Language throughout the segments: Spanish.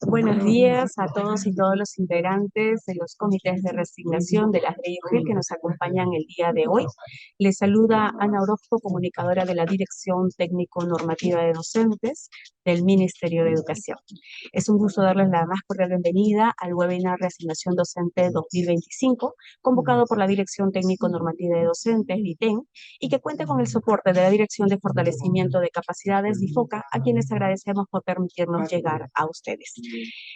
Buenos días a todos y todos los integrantes de los comités de reasignación de las leyes UGEL que nos acompañan el día de hoy. Les saluda Ana Orozco, comunicadora de la Dirección Técnico-Normativa de Docentes del Ministerio de Educación. Es un gusto darles la más cordial bienvenida al webinar Reasignación Docente 2025, convocado por la Dirección Técnico-Normativa de Docentes, DITEN, y que cuenta con el soporte de la Dirección de Fortalecimiento de Capacidades, DIFOCA, a quienes agradecemos por permitirnos llegar a ustedes.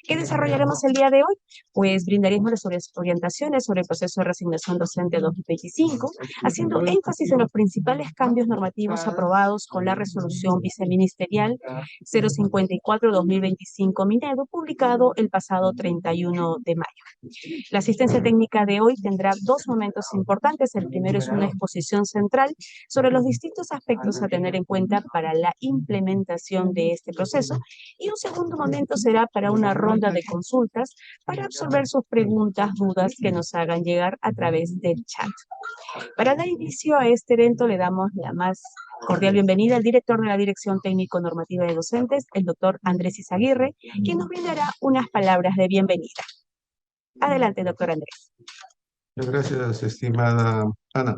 ¿Qué desarrollaremos el día de hoy? Pues brindaremos las orientaciones sobre el proceso de reasignación docente 2025, haciendo énfasis en los principales cambios normativos aprobados con la resolución viceministerial 054-2025 Minedo, publicado el pasado 31 de mayo. La asistencia técnica de hoy tendrá dos momentos importantes. El primero es una exposición central sobre los distintos aspectos a tener en cuenta para la implementación de este proceso, y un segundo momento será para una ronda de consultas para absorber sus preguntas, dudas que nos hagan llegar a través del chat. Para dar inicio a este evento le damos la más cordial bienvenida al director de la Dirección Técnico-Normativa de Docentes, el doctor Andrés Izaguirre, quien nos brindará unas palabras de bienvenida. Adelante, doctor Andrés. Muchas gracias, estimada Ana.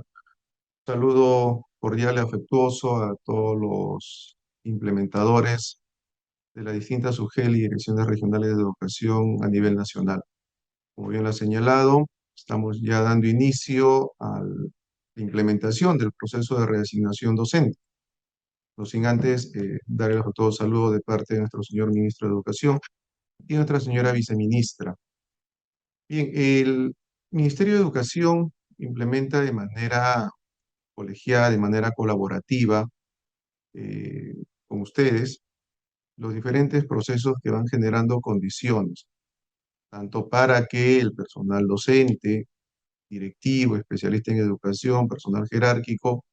Saludo cordial y afectuoso a todos los implementadores de las distintas UGEL y direcciones regionales de educación a nivel nacional. Como bien lo ha señalado, estamos ya dando inicio a la implementación del proceso de reasignación docente. No sin antes dar el afectuoso saludo de parte de nuestro señor ministro de Educación y nuestra señora viceministra. Bien, el Ministerio de Educación implementa de manera colegiada, de manera colaborativa eh, con ustedes, los diferentes procesos que van generando condiciones, tanto para que el personal docente, directivo, especialista en educación, personal jerárquico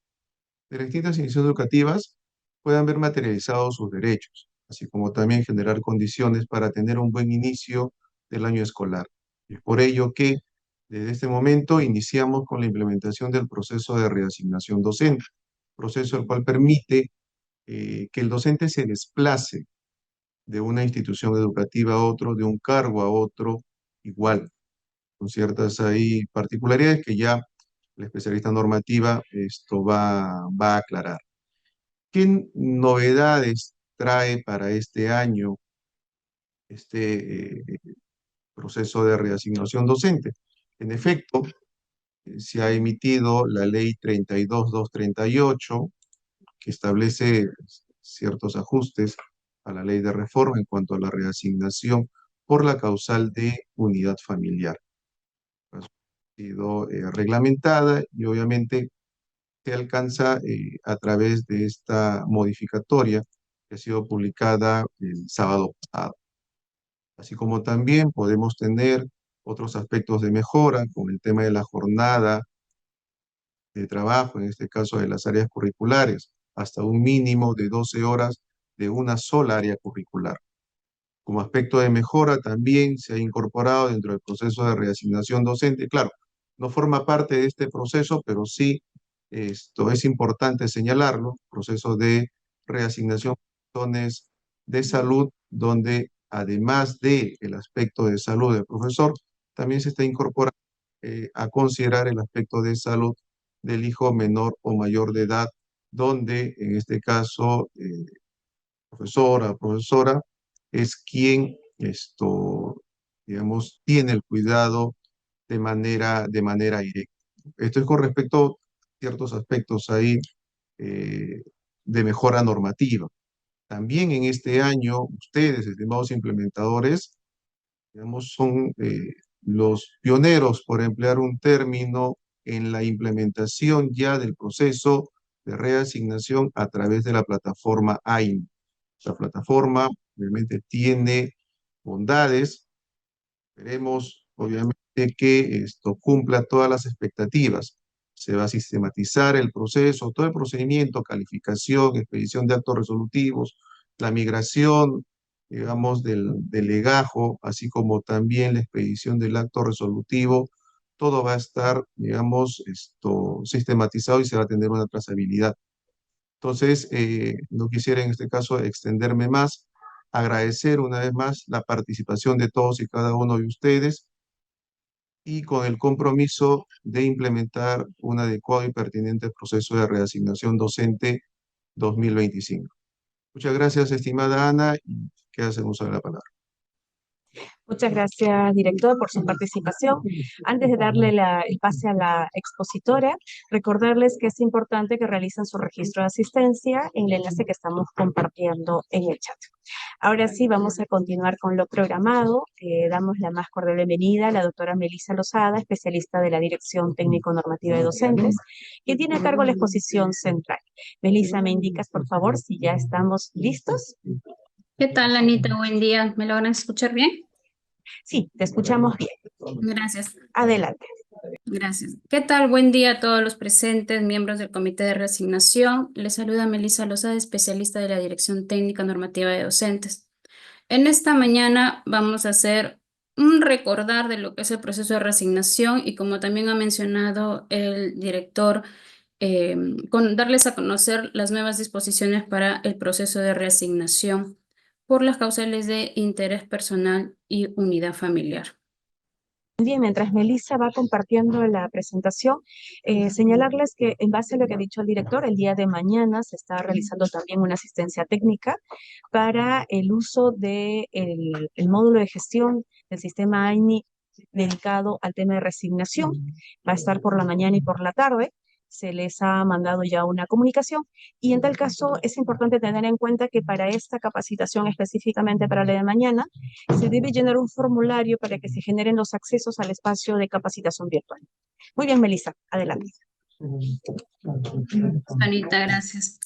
de las distintas instituciones educativas puedan ver materializados sus derechos, así como también generar condiciones para tener un buen inicio del año escolar. Es por ello que desde este momento iniciamos con la implementación del proceso de reasignación docente, proceso el cual permite que el docente se desplace de una institución educativa a otro, de un cargo a otro, igual, con ciertas ahí particularidades que ya la especialista normativa esto va a aclarar. ¿Qué novedades trae para este año este proceso de reasignación docente? En efecto, se ha emitido la ley 32.238, que establece ciertos ajustes a la ley de reforma en cuanto a la reasignación por la causal de unidad familiar. Ha sido reglamentada y obviamente se alcanza a través de esta modificatoria que ha sido publicada el sábado pasado. Así como también podemos tener otros aspectos de mejora, con el tema de la jornada de trabajo, en este caso de las áreas curriculares, hasta un mínimo de 12 horas de una sola área curricular. Como aspecto de mejora también se ha incorporado dentro del proceso de reasignación docente. Claro, no forma parte de este proceso, pero sí esto es importante señalarlo, proceso de reasignación de salud, donde además del aspecto de salud del profesor, también se está incorporando a considerar el aspecto de salud del hijo menor o mayor de edad, donde en este caso profesora, profesora, es quien digamos, tiene el cuidado de manera directa. Esto es con respecto a ciertos aspectos ahí de mejora normativa. También en este año, ustedes, estimados implementadores, digamos, son los pioneros, por emplear un término, en la implementación ya del proceso de reasignación a través de la plataforma AIM. La plataforma obviamente tiene bondades. Esperemos obviamente que esto cumpla todas las expectativas. Se va a sistematizar el proceso, todo el procedimiento, calificación, expedición de actos resolutivos, la migración, digamos, del legajo, así como también la expedición del acto resolutivo. Todo va a estar, digamos, sistematizado y se va a tener una trazabilidad. Entonces, no quisiera en este caso extenderme más, agradecer una vez más la participación de todos y cada uno de ustedes y con el compromiso de implementar un adecuado y pertinente proceso de reasignación docente 2025. Muchas gracias, estimada Ana, y queda uso de la palabra. Muchas gracias, director, por su participación. Antes de darle el pase a la expositora, recordarles que es importante que realicen su registro de asistencia en el enlace que estamos compartiendo en el chat. Ahora sí, vamos a continuar con lo programado. Damos la más cordial bienvenida a la doctora Melissa Lozada, especialista de la Dirección Técnico-Normativa de Docentes, que tiene a cargo la exposición central. Melissa, ¿me indicas, por favor, si ya estamos listos? ¿Qué tal, Anita? Buen día. ¿Me logran escuchar bien? Sí, te escuchamos bien. Gracias. Adelante. Gracias. ¿Qué tal? Buen día a todos los presentes, miembros del Comité de Reasignación. Les saluda Melissa Lozada, especialista de la Dirección Técnica Normativa de Docentes. En esta mañana vamos a hacer un recordar de lo que es el proceso de reasignación y como también ha mencionado el director, darles a conocer las nuevas disposiciones para el proceso de reasignación por las causales de interés personal y unidad familiar. Bien, mientras Melissa va compartiendo la presentación, señalarles que en base a lo que ha dicho el director, el día de mañana se está realizando también una asistencia técnica para el uso del el módulo de gestión del sistema AINI dedicado al tema de resignación. Va a estar por la mañana y por la tarde. Se les ha mandado ya una comunicación y en tal caso es importante tener en cuenta que para esta capacitación específicamente para la de mañana se debe llenar un formulario para que se generen los accesos al espacio de capacitación virtual. Muy bien, Melissa, adelante. Anita, gracias.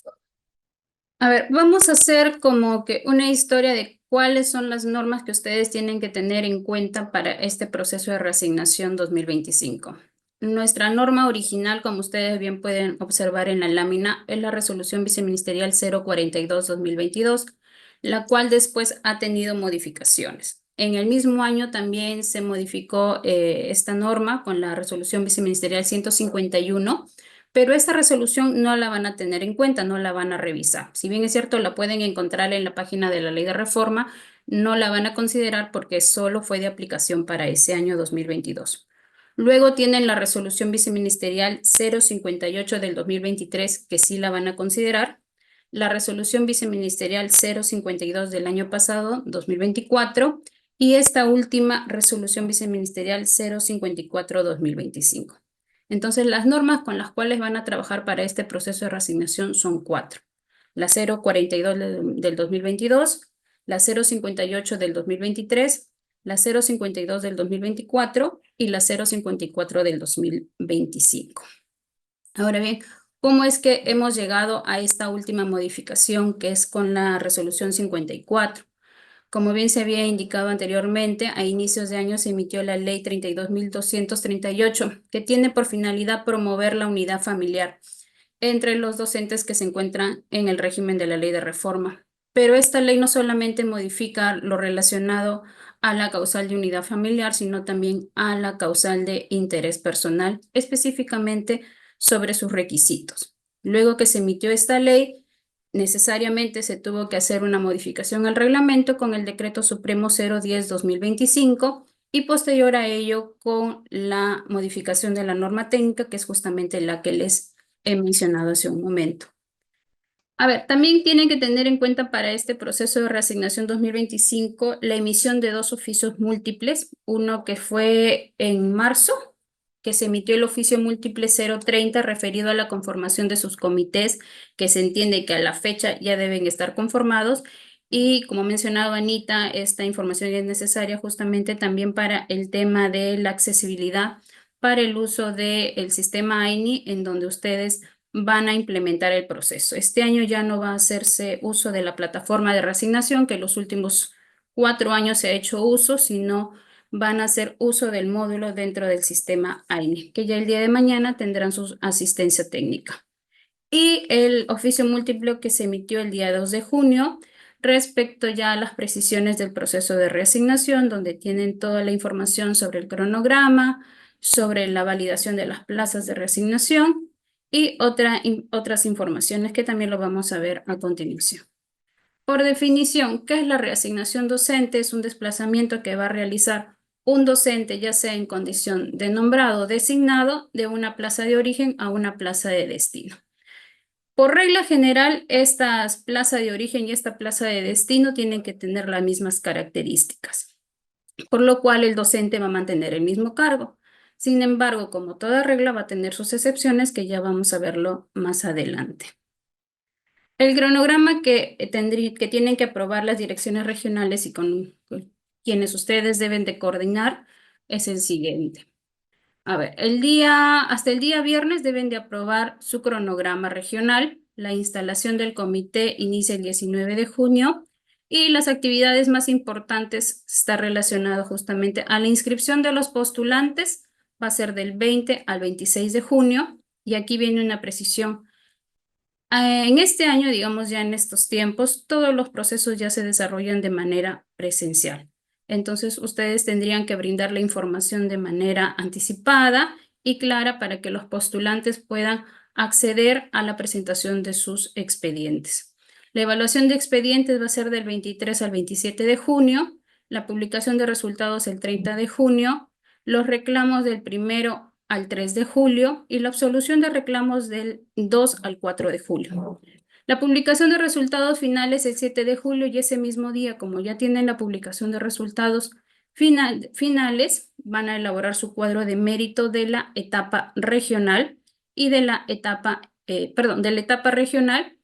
A ver, vamos a hacer como que una historia de cuáles son las normas que ustedes tienen que tener en cuenta para este proceso de reasignación 2025. Nuestra norma original, como ustedes bien pueden observar en la lámina, es la Resolución Viceministerial 042-2022, la cual después ha tenido modificaciones. En el mismo año también se modificó esta norma con la Resolución Viceministerial 151, pero esta resolución no la van a tener en cuenta, no la van a revisar. Si bien es cierto, la pueden encontrar en la página de la Ley de Reforma, no la van a considerar porque solo fue de aplicación para ese año 2022. Luego tienen la resolución viceministerial 058 del 2023, que sí la van a considerar. La resolución viceministerial 052 del año pasado, 2024, y esta última resolución viceministerial 054-2025. Entonces, las normas con las cuales van a trabajar para este proceso de reasignación son 4. La 042 del 2022, la 058 del 2023, la 052 del 2024 y la 054 del 2025. Ahora bien, ¿cómo es que hemos llegado a esta última modificación que es con la resolución 54? Como bien se había indicado anteriormente, a inicios de año se emitió la Ley 32.238, que tiene por finalidad promover la unidad familiar entre los docentes que se encuentran en el régimen de la Ley de Reforma. Pero esta ley no solamente modifica lo relacionado a la causal de unidad familiar, sino también a la causal de interés personal, específicamente sobre sus requisitos. Luego que se emitió esta ley, necesariamente se tuvo que hacer una modificación al reglamento con el Decreto Supremo 010-2025 y posterior a ello con la modificación de la norma técnica, que es justamente la que les he mencionado hace un momento. A ver, también tienen que tener en cuenta para este proceso de reasignación 2025 la emisión de 2 oficios múltiples, uno que fue en marzo, que se emitió el oficio múltiple 030 referido a la conformación de sus comités, que se entiende que a la fecha ya deben estar conformados, y como ha mencionado Anita, esta información es necesaria justamente también para el tema de la accesibilidad para el uso del sistema AINI, en donde ustedes van a implementar el proceso. Este año ya no va a hacerse uso de la plataforma de reasignación, que los últimos 4 años se ha hecho uso, sino van a hacer uso del módulo dentro del sistema AINE, que ya el día de mañana tendrán su asistencia técnica. Y el oficio múltiplo que se emitió el día 2 de junio, respecto ya a las precisiones del proceso de reasignación, donde tienen toda la información sobre el cronograma, sobre la validación de las plazas de reasignación y otras informaciones que también lo vamos a ver a continuación. Por definición, ¿qué es la reasignación docente? Es un desplazamiento que va a realizar un docente, ya sea en condición de nombrado o designado, de una plaza de origen a una plaza de destino. Por regla general, estas plazas de origen y esta plaza de destino tienen que tener las mismas características, por lo cual el docente va a mantener el mismo cargo. Sin embargo, como toda regla, va a tener sus excepciones, que ya vamos a verlo más adelante. El cronograma que tienen que aprobar las direcciones regionales y con quienes ustedes deben de coordinar es el siguiente. A ver, hasta el día viernes deben de aprobar su cronograma regional. La instalación del comité inicia el 19 de junio y las actividades más importantes está relacionado justamente a la inscripción de los postulantes. Va a ser del 20 al 26 de junio y aquí viene una precisión. En este año, digamos ya en estos tiempos, todos los procesos ya se desarrollan de manera presencial. Entonces, ustedes tendrían que brindar la información de manera anticipada y clara para que los postulantes puedan acceder a la presentación de sus expedientes. La evaluación de expedientes va a ser del 23 al 27 de junio, la publicación de resultados el 30 de junio, los reclamos del 1 al 3 de julio y la absolución de reclamos del 2 al 4 de julio. La publicación de resultados finales el 7 de julio y ese mismo día, como ya tienen la publicación de resultados finales, van a elaborar su cuadro de mérito de la etapa regional y de la etapa regional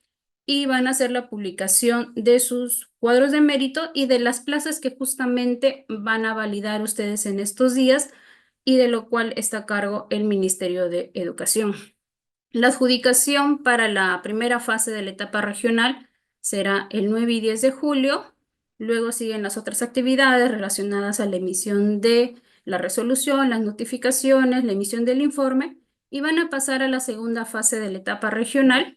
y van a hacer la publicación de sus cuadros de mérito y de las plazas que justamente van a validar ustedes en estos días y de lo cual está a cargo el Ministerio de Educación. La adjudicación para la primera fase de la etapa regional será el 9 y 10 de julio. Luego siguen las otras actividades relacionadas a la emisión de la resolución, las notificaciones, la emisión del informe y van a pasar a la segunda fase de la etapa regional,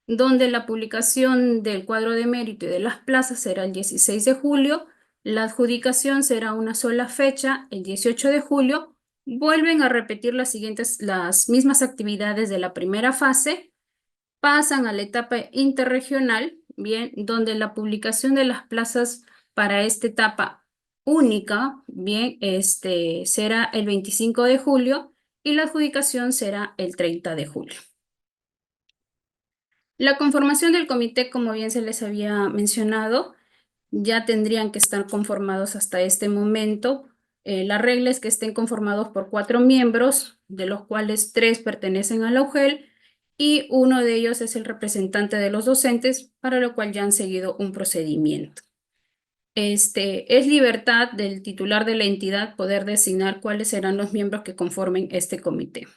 donde la publicación del cuadro de mérito y de las plazas será el 16 de julio. La adjudicación será una sola fecha, el 18 de julio. Vuelven a repetir las mismas actividades de la primera fase, pasan a la etapa interregional, bien, donde la publicación de las plazas para esta etapa única, bien, será el 25 de julio y la adjudicación será el 30 de julio. La conformación del comité, como bien se les había mencionado, ya tendrían que estar conformados hasta este momento. La regla es que estén conformados por 4 miembros, de los cuales 3 pertenecen a la UGEL y uno de ellos es el representante de los docentes, para lo cual ya han seguido un procedimiento. Es libertad del titular de la entidad poder designar cuáles serán los miembros que conformen este comité.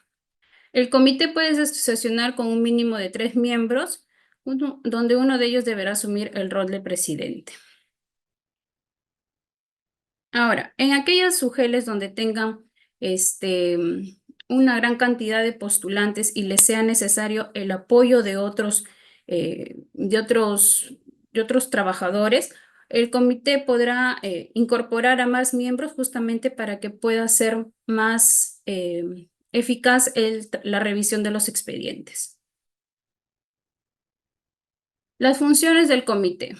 El comité puede sesionar con un mínimo de 3 miembros, donde uno de ellos deberá asumir el rol de presidente. Ahora, en aquellas UGELes donde tengan una gran cantidad de postulantes y les sea necesario el apoyo de otros trabajadores, el comité podrá incorporar a más miembros justamente para que pueda ser más eficaz la revisión de los expedientes. Las funciones del comité.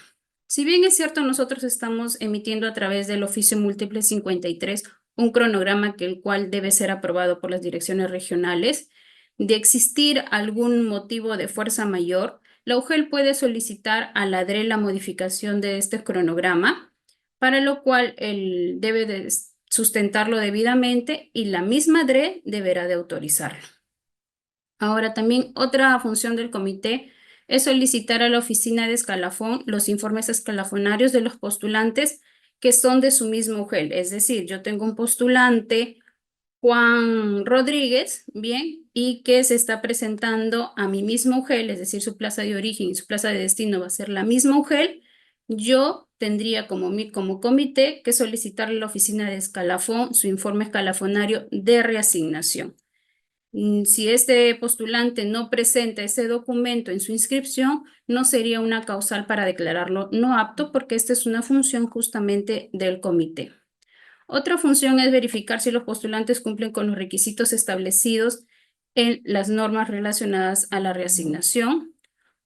Si bien es cierto, nosotros estamos emitiendo a través del oficio múltiple 53 un cronograma el cual debe ser aprobado por las direcciones regionales. De existir algún motivo de fuerza mayor, la UGEL puede solicitar a la DRE la modificación de este cronograma, para lo cual él debe de sustentarlo debidamente y la misma DRE deberá de autorizarlo. Ahora, también otra función del comité es solicitar a la oficina de escalafón los informes escalafonarios de los postulantes que son de su mismo UGEL. Es decir, yo tengo un postulante, Juan Rodríguez, bien, y que se está presentando a mi mismo UGEL, es decir, su plaza de origen y su plaza de destino va a ser la misma UGEL. Yo tendría como comité que solicitarle a la oficina de escalafón su informe escalafonario de reasignación. Si este postulante no presenta ese documento en su inscripción, no sería una causal para declararlo no apto, porque esta es una función justamente del comité. Otra función es verificar si los postulantes cumplen con los requisitos establecidos en las normas relacionadas a la reasignación.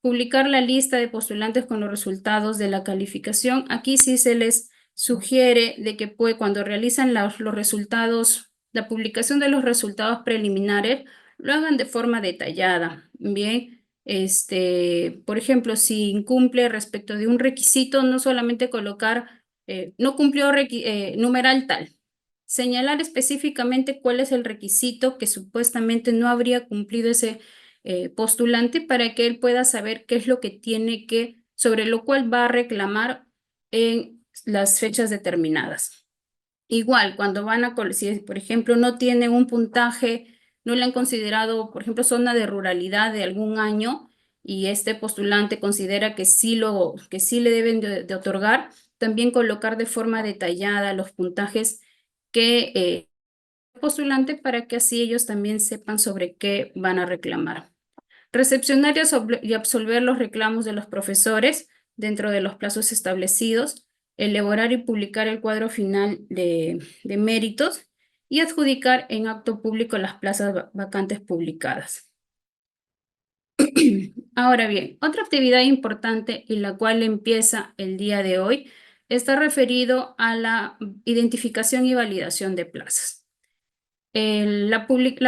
publicar la lista de postulantes con los resultados de la calificación. Aquí sí se les sugiere de que cuando realizan los resultados, la publicación de los resultados preliminares, lo hagan de forma detallada. Bien, por ejemplo, si incumple respecto de un requisito, no solamente colocar, no cumplió numeral tal. Señalar específicamente cuál es el requisito que supuestamente no habría cumplido ese postulante para que él pueda saber qué es lo que tiene sobre lo cual va a reclamar en las fechas determinadas. Igual, cuando van a, si por ejemplo no tiene un puntaje, no le han considerado, por ejemplo, zona de ruralidad de algún año y este postulante considera que sí le deben de otorgar, también colocar de forma detallada los puntajes que postulante para que así ellos también sepan sobre qué van a reclamar. Recepcionar y absolver los reclamos de los profesores dentro de los plazos establecidos, elaborar y publicar el cuadro final de méritos y adjudicar en acto público las plazas vacantes publicadas. Ahora bien, otra actividad importante y la cual empieza el día de hoy está referido a la identificación y validación de plazas. La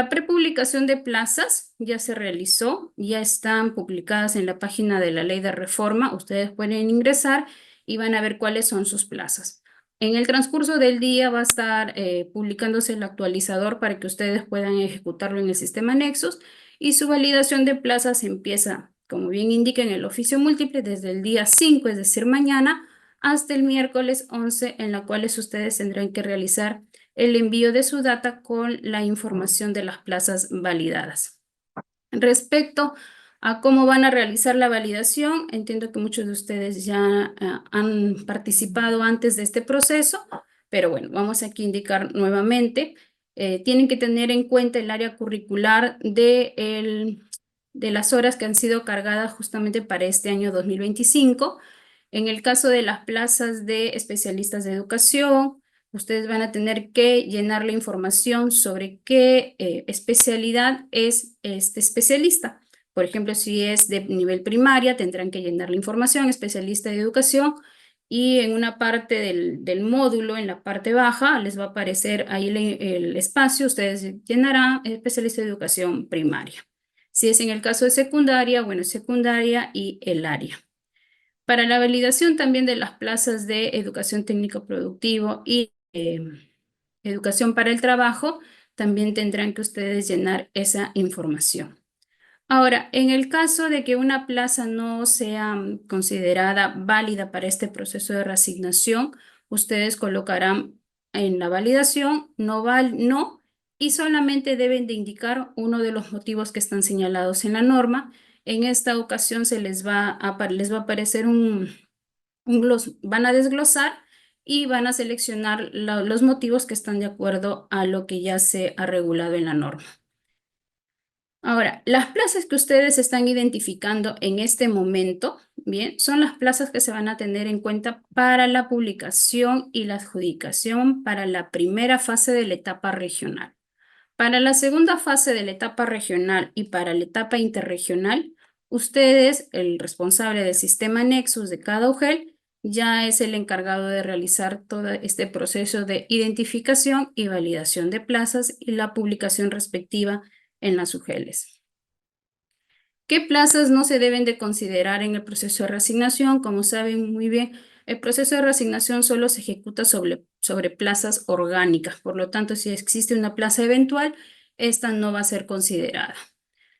prepublicación de plazas ya se realizó, ya están publicadas en la página de la Ley de Reforma. Ustedes pueden ingresar y van a ver cuáles son sus plazas. En el transcurso del día va a estar publicándose el actualizador para que ustedes puedan ejecutarlo en el sistema Nexus y su validación de plazas empieza, como bien indica en el oficio múltiple, desde el día 5, es decir, mañana, hasta el miércoles 11, en la cual ustedes tendrán que realizar el envío de su data con la información de las plazas validadas. Respecto a cómo van a realizar la validación, entiendo que muchos de ustedes ya han participado antes de este proceso, pero bueno, vamos aquí a indicar nuevamente. Tienen que tener en cuenta el área curricular de las horas que han sido cargadas justamente para este año 2025. En el caso de las plazas de especialistas de educación, ustedes van a tener que llenar la información sobre qué especialidad es este especialista. Por ejemplo, si es de nivel primaria, tendrán que llenar la información, especialista de educación, y en una parte del módulo, en la parte baja, les va a aparecer ahí el espacio, ustedes llenarán especialista de educación primaria. Si es en el caso de secundaria, bueno, secundaria y el área. Para la validación también de las plazas de educación técnico productivo y educación para el trabajo, también tendrán que ustedes llenar esa información. Ahora, en el caso de que una plaza no sea considerada válida para este proceso de reasignación, ustedes colocarán en la validación no, y solamente deben de indicar uno de los motivos que están señalados en la norma. En esta ocasión les va a aparecer van a desglosar y van a seleccionar los motivos que están de acuerdo a lo que ya se ha regulado en la norma. Ahora, las plazas que ustedes están identificando en este momento, bien, son las plazas que se van a tener en cuenta para la publicación y la adjudicación para la primera fase de la etapa regional. Para la segunda fase de la etapa regional y para la etapa interregional, ustedes, el responsable del sistema Nexus de cada UGEL, ya es el encargado de realizar todo este proceso de identificación y validación de plazas y la publicación respectiva en las UGELs. ¿Qué plazas no se deben de considerar en el proceso de reasignación? Como saben muy bien, el proceso de reasignación solo se ejecuta sobre plazas orgánicas. Por lo tanto, si existe una plaza eventual, esta no va a ser considerada.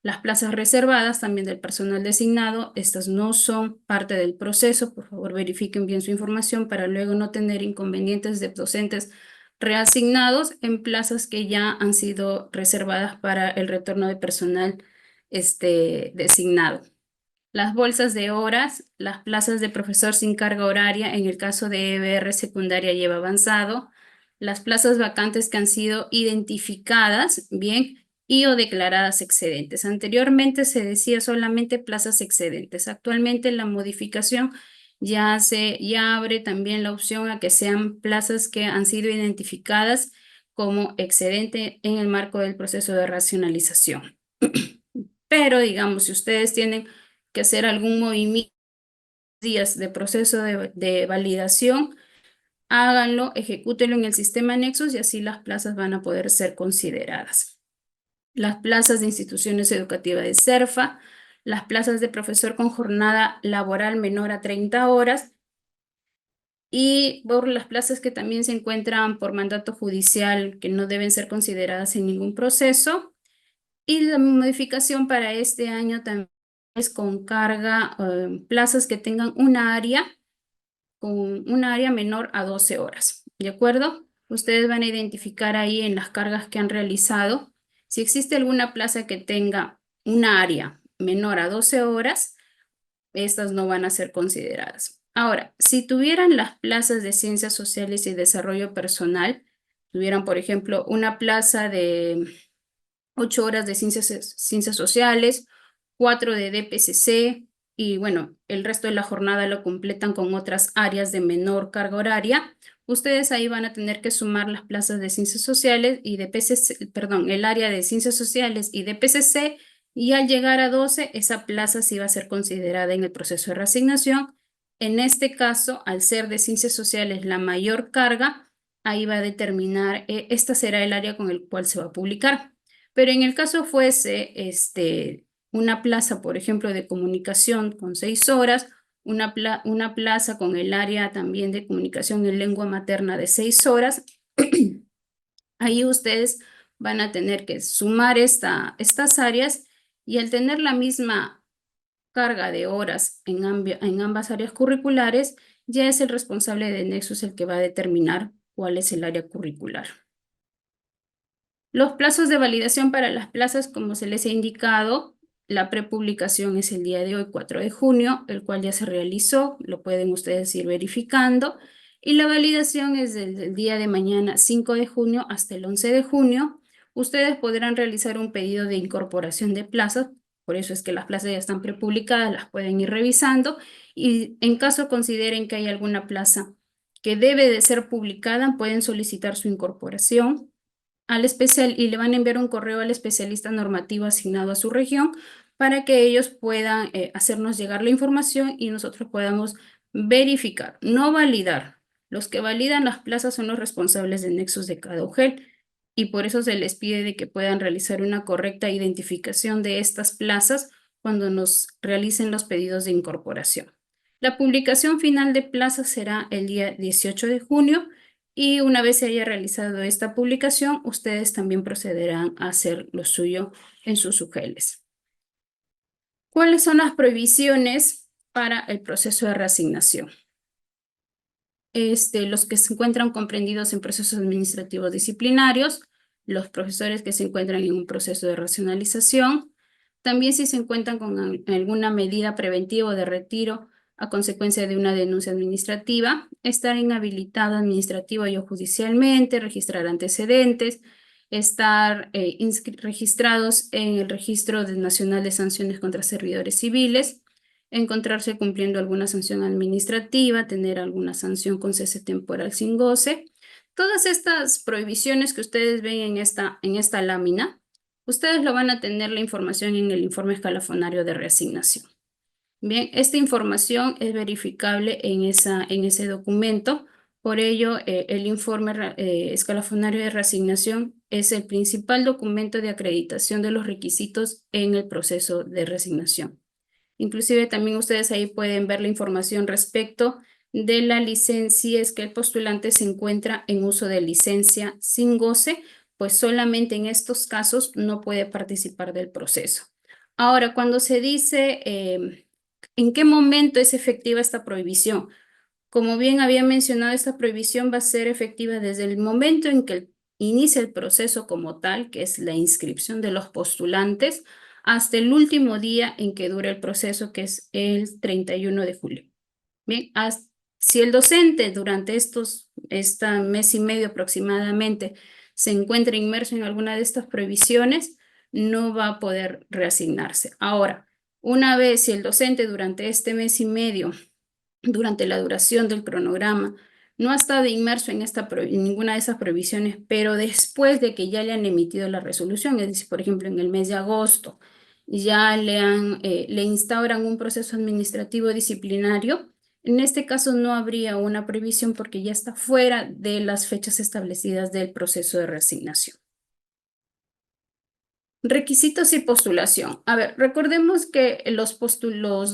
Las plazas reservadas también del personal designado, estas no son parte del proceso. Por favor, verifiquen bien su información para luego no tener inconvenientes de docentes reasignados en plazas que ya han sido reservadas para el retorno de personal designado. Las bolsas de horas, las plazas de profesor sin carga horaria en el caso de EBR secundaria lleva avanzado, las plazas vacantes que han sido identificadas, bien, y o declaradas excedentes. Anteriormente se decía solamente plazas excedentes. Actualmente la modificación ya abre también la opción a que sean plazas que han sido identificadas como excedente en el marco del proceso de racionalización. Pero digamos, si ustedes tienen que hacer algún movimiento días de proceso de validación, háganlo, ejecútenlo en el sistema Nexus y así las plazas van a poder ser consideradas. Las plazas de instituciones educativas de CERFA, las plazas de profesor con jornada laboral menor a 30 horas y por las plazas que también se encuentran por mandato judicial que no deben ser consideradas en ningún proceso. Y la modificación para este año también es con carga, plazas que tengan con una área menor a 12 horas, ¿de acuerdo? Ustedes van a identificar ahí en las cargas que han realizado. Si existe alguna plaza que tenga una área menor a 12 horas, estas no van a ser consideradas. Ahora, si tuvieran las plazas de ciencias sociales y desarrollo personal, tuvieran, por ejemplo, una plaza de 8 horas de ciencias sociales, 4 de DPCC y bueno, el resto de la jornada lo completan con otras áreas de menor carga horaria. Ustedes ahí van a tener que sumar las plazas de ciencias sociales y de PCC, perdón, el área de ciencias sociales y de PCC y al llegar a 12, esa plaza sí va a ser considerada en el proceso de reasignación. En este caso, al ser de ciencias sociales la mayor carga, ahí va a determinar, esta será el área con el cual se va a publicar. Pero en el caso fuese una plaza, por ejemplo, de comunicación con 6 horas, una plaza con el área también de comunicación en lengua materna de 6 horas, ahí ustedes van a tener que sumar estas áreas y al tener la misma carga de horas en ambas áreas curriculares, ya es el responsable de Nexus el que va a determinar cuál es el área curricular. Los plazos de validación para las plazas, como se les ha indicado, la prepublicación es el día de hoy, 4 de junio, el cual ya se realizó, lo pueden ustedes ir verificando, y la validación es desde el día de mañana, 5 de junio, hasta el 11 de junio. Ustedes podrán realizar un pedido de incorporación de plazas, por eso es que las plazas ya están prepublicadas, las pueden ir revisando, y en caso consideren que hay alguna plaza que debe de ser publicada, pueden solicitar su incorporación al especial y le van a enviar un correo al especialista normativo asignado a su región para que ellos puedan hacernos llegar la información y nosotros podamos verificar, no validar. Los que validan las plazas son los responsables de nexos de cada UGEL y por eso se les pide de que puedan realizar una correcta identificación de estas plazas cuando nos realicen los pedidos de incorporación. La publicación final de plazas será el día 18 de junio y una vez se haya realizado esta publicación, ustedes también procederán a hacer lo suyo en sus UGELs. ¿Cuáles son las prohibiciones para el proceso de reasignación? Los que se encuentran comprendidos en procesos administrativos disciplinarios, los profesores que se encuentran en un proceso de racionalización, también si se encuentran con alguna medida preventiva o de retiro a consecuencia de una denuncia administrativa, estar inhabilitado administrativa y o judicialmente, registrar antecedentes, estar registrados en el Registro Nacional de Sanciones contra Servidores Civiles, encontrarse cumpliendo alguna sanción administrativa, tener alguna sanción con cese temporal sin goce. Todas estas prohibiciones que ustedes ven en esta lámina, ustedes lo van a tener la información en el informe escalafonario de reasignación. Bien, esta información es verificable en ese documento. Por ello, el informe escalafonario de reasignación es el principal documento de acreditación de los requisitos en el proceso de reasignación. Inclusive también ustedes ahí pueden ver la información respecto de la licencia, es que el postulante se encuentra en uso de licencia sin goce, pues solamente en estos casos no puede participar del proceso. Ahora, cuando se dice en qué momento es efectiva esta prohibición, como bien había mencionado, esta prohibición va a ser efectiva desde el momento en que inicia el proceso como tal, que es la inscripción de los postulantes, hasta el último día en que dura el proceso, que es el 31 de julio. Bien, si el docente durante este mes y medio aproximadamente se encuentra inmerso en alguna de estas prohibiciones, no va a poder reasignarse. Ahora, una vez si el docente durante este mes y medio, durante la duración del cronograma, no ha estado inmerso en ninguna de esas prohibiciones, pero después de que ya le han emitido la resolución, es decir, por ejemplo, en el mes de agosto, ya le instauran un proceso administrativo disciplinario. En este caso no habría una previsión porque ya está fuera de las fechas establecidas del proceso de reasignación. Requisitos y postulación. A ver, recordemos que los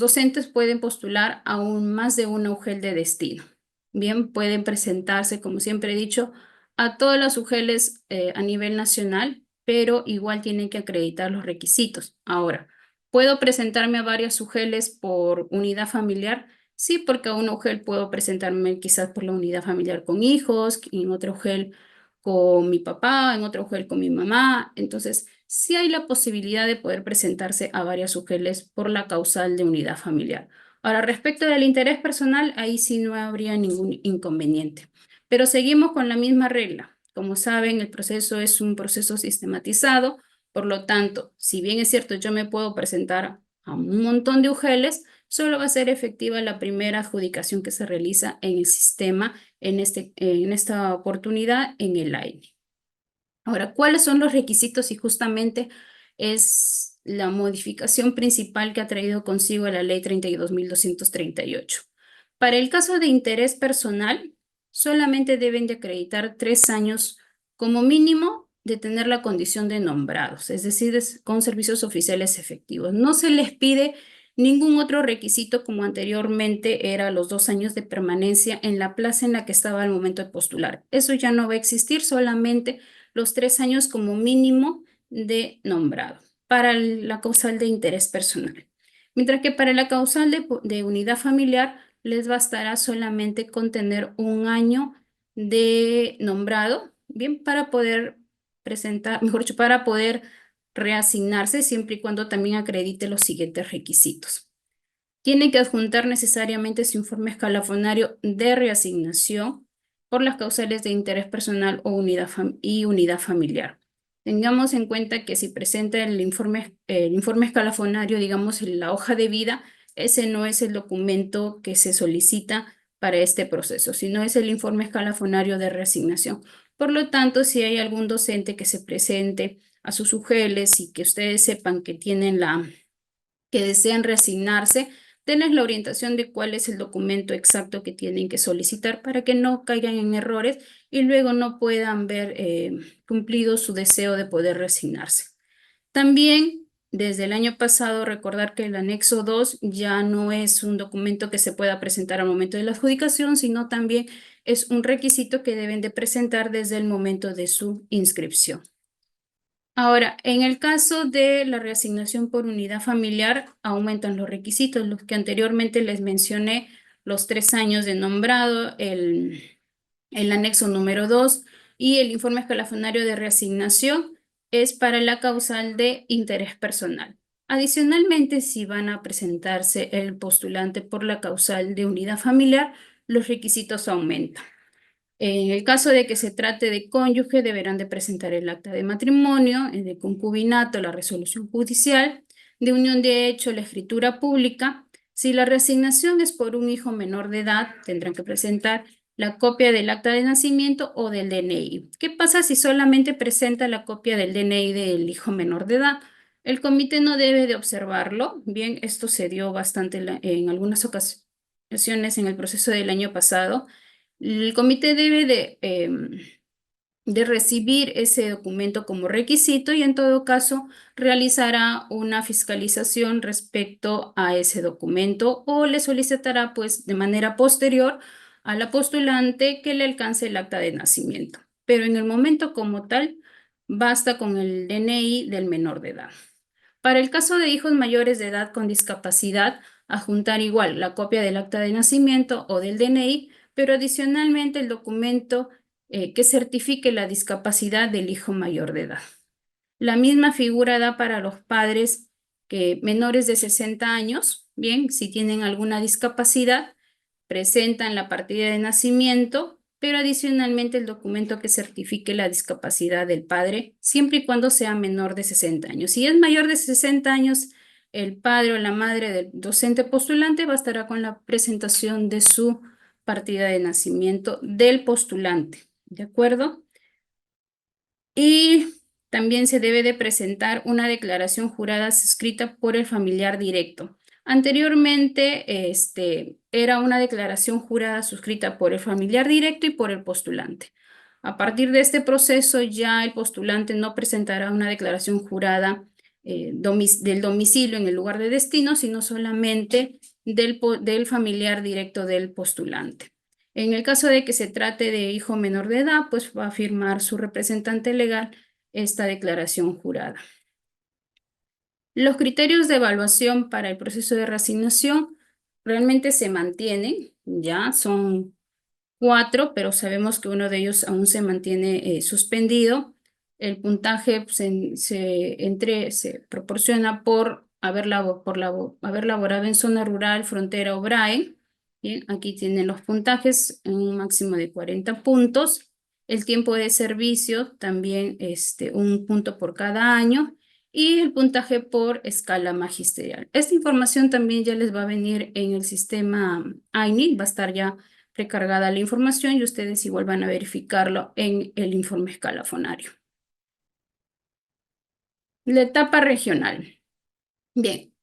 docentes pueden postular a más de una UGEL de destino. Bien, pueden presentarse, como siempre he dicho, a todas las UGELes a nivel nacional, pero igual tienen que acreditar los requisitos. Ahora, ¿puedo presentarme a varias UGELes por unidad familiar? Sí, porque a una UGEL puedo presentarme quizás por la unidad familiar con hijos, en otra UGEL con mi papá, en otra UGEL con mi mamá. Entonces, sí hay la posibilidad de poder presentarse a varias UGELes por la causal de unidad familiar. Ahora, respecto del interés personal, ahí sí no habría ningún inconveniente. Pero seguimos con la misma regla. Como saben, el proceso es un proceso sistematizado, por lo tanto, si bien es cierto, yo me puedo presentar a un montón de UGELes, solo va a ser efectiva la primera adjudicación que se realiza en el sistema, en esta oportunidad en el aire. Ahora, ¿cuáles son los requisitos? Y justamente es la modificación principal que ha traído consigo la Ley 32.238. Para el caso de interés personal, solamente deben de acreditar 3 años como mínimo de tener la condición de nombrados, es decir, con servicios oficiales efectivos. No se les pide ningún otro requisito como anteriormente era los 2 años de permanencia en la plaza en la que estaba al momento de postular. Eso ya no va a existir, solamente los 3 años como mínimo de nombrado para la causal de interés personal. Mientras que para la causal de unidad familiar les bastará solamente con tener 1 año de nombrado, bien, para poder presentar, mejor dicho, para poder reasignarse siempre y cuando también acredite los siguientes requisitos. Tiene que adjuntar necesariamente su informe escalafonario de reasignación por las causales de interés personal o unidad familiar. Tengamos en cuenta que si presenta el informe escalafonario, digamos, en la hoja de vida, ese no es el documento que se solicita para este proceso, sino es el informe escalafonario de reasignación. Por lo tanto, si hay algún docente que se presente a sus UGELes y que ustedes sepan que que desean reasignarse, denles la orientación de cuál es el documento exacto que tienen que solicitar para que no caigan en errores y luego no puedan ver cumplido su deseo de poder reasignarse. También, desde el año pasado, recordar que el anexo 2 ya no es un documento que se pueda presentar al momento de la adjudicación, sino también es un requisito que deben de presentar desde el momento de su inscripción. Ahora, en el caso de la reasignación por unidad familiar, aumentan los requisitos, los que anteriormente les mencioné, los 3 años de nombrado, el anexo número 2 y el informe escalafonario de reasignación es para la causal de interés personal. Adicionalmente, si van a presentarse el postulante por la causal de unidad familiar, los requisitos aumentan. En el caso de que se trate de cónyuge, deberán de presentar el acta de matrimonio, el de concubinato, la resolución judicial, de unión de hecho, la escritura pública. Si la reasignación es por un hijo menor de edad, tendrán que presentar la copia del acta de nacimiento o del DNI. ¿Qué pasa si solamente presenta la copia del DNI del hijo menor de edad? El comité no debe de observarlo. Bien, esto se dio bastante en algunas ocasiones en el proceso del año pasado. El comité debe de recibir ese documento como requisito y en todo caso realizará una fiscalización respecto a ese documento o le solicitará pues de manera posterior a la postulante que le alcance el acta de nacimiento. Pero en el momento como tal, basta con el DNI del menor de edad. Para el caso de hijos mayores de edad con discapacidad, adjuntar igual la copia del acta de nacimiento o del DNI, pero adicionalmente el documento que certifique la discapacidad del hijo mayor de edad. La misma figura da para los padres que menores de 60 años, bien, si tienen alguna discapacidad, presentan la partida de nacimiento, pero adicionalmente el documento que certifique la discapacidad del padre, siempre y cuando sea menor de 60 años. Si es mayor de 60 años, el padre o la madre del docente postulante bastará con la presentación de su partida de nacimiento del postulante, ¿de acuerdo? Y también se debe de presentar una declaración jurada suscrita por el familiar directo. Anteriormente, era una declaración jurada suscrita por el familiar directo y por el postulante. A partir de este proceso, ya el postulante no presentará una declaración jurada del domicilio en el lugar de destino, sino solamente del familiar directo del postulante. En el caso de que se trate de hijo menor de edad, pues va a firmar su representante legal esta declaración jurada. Los criterios de evaluación para el proceso de reasignación realmente se mantienen, ya son 4, pero sabemos que uno de ellos aún se mantiene suspendido. El puntaje se proporciona por haber laborado en zona rural, frontera o BRAE. Bien, aquí tienen los puntajes en un máximo de 40 puntos. El tiempo de servicio también un punto por cada año. Y el puntaje por escala magisterial. Esta información también ya les va a venir en el sistema AINIT, va a estar ya precargada la información y ustedes igual van a verificarlo en el informe escalafonario. La etapa regional. Bien,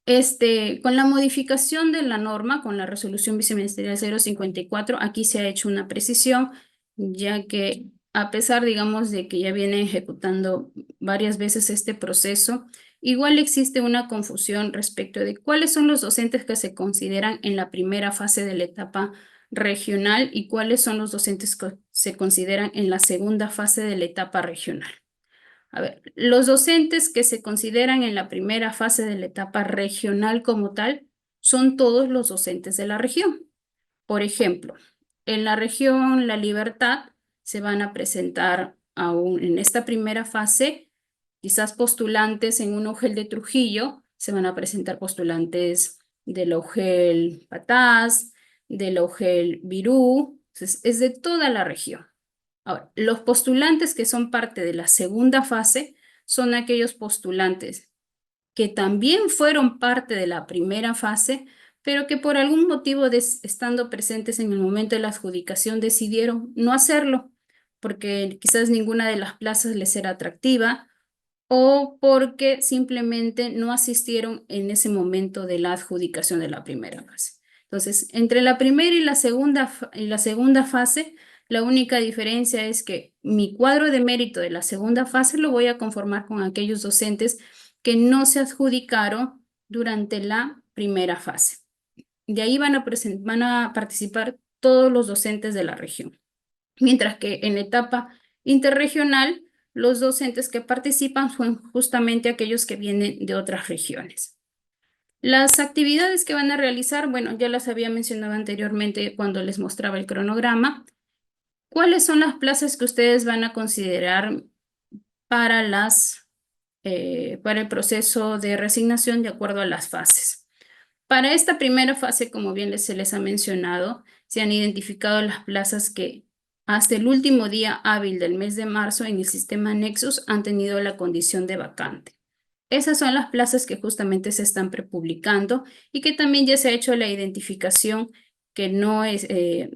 con la modificación de la norma, con la resolución viceministerial 054, aquí se ha hecho una precisión, ya que a pesar, digamos, de que ya viene ejecutando varias veces este proceso, igual existe una confusión respecto de cuáles son los docentes que se consideran en la primera fase de la etapa regional y cuáles son los docentes que se consideran en la segunda fase de la etapa regional. A ver, los docentes que se consideran en la primera fase de la etapa regional como tal son todos los docentes de la región. Por ejemplo, en la región La Libertad se van a presentar en esta primera fase, quizás postulantes en un UGEL de Trujillo, se van a presentar postulantes de la UGEL Patás, de la UGEL Virú, es de toda la región. Ahora, los postulantes que son parte de la segunda fase son aquellos postulantes que también fueron parte de la primera fase, pero que por algún motivo, estando presentes en el momento de la adjudicación, decidieron no hacerlo, porque quizás ninguna de las plazas les era atractiva o porque simplemente no asistieron en ese momento de la adjudicación de la primera fase. Entonces, entre la primera y la segunda fase, la única diferencia es que mi cuadro de mérito de la segunda fase lo voy a conformar con aquellos docentes que no se adjudicaron durante la primera fase. De ahí van a participar todos los docentes de la región. Mientras que en la etapa interregional, los docentes que participan son justamente aquellos que vienen de otras regiones. Las actividades que van a realizar, bueno, ya las había mencionado anteriormente cuando les mostraba el cronograma. ¿Cuáles son las plazas que ustedes van a considerar para el proceso de reasignación de acuerdo a las fases? Para esta primera fase, como bien se les ha mencionado, se han identificado las plazas que hasta el último día hábil del mes de marzo en el sistema Nexus han tenido la condición de vacante. Esas son las plazas que justamente se están prepublicando y que también ya se ha hecho la identificación que no es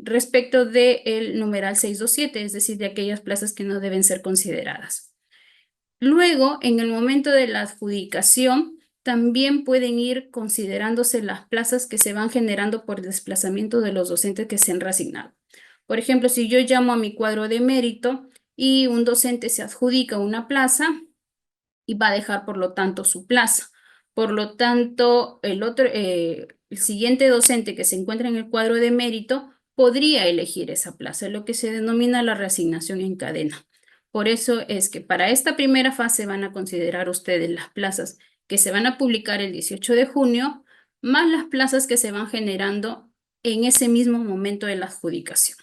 respecto del numeral 627, es decir, de aquellas plazas que no deben ser consideradas. Luego, en el momento de la adjudicación, también pueden ir considerándose las plazas que se van generando por el desplazamiento de los docentes que se han reasignado. Por ejemplo, si yo llamo a mi cuadro de mérito y un docente se adjudica una plaza y va a dejar, por lo tanto, su plaza. Por lo tanto, el siguiente docente que se encuentra en el cuadro de mérito podría elegir esa plaza, lo que se denomina la reasignación en cadena. Por eso es que para esta primera fase van a considerar ustedes las plazas que se van a publicar el 18 de junio, más las plazas que se van generando en ese mismo momento de la adjudicación.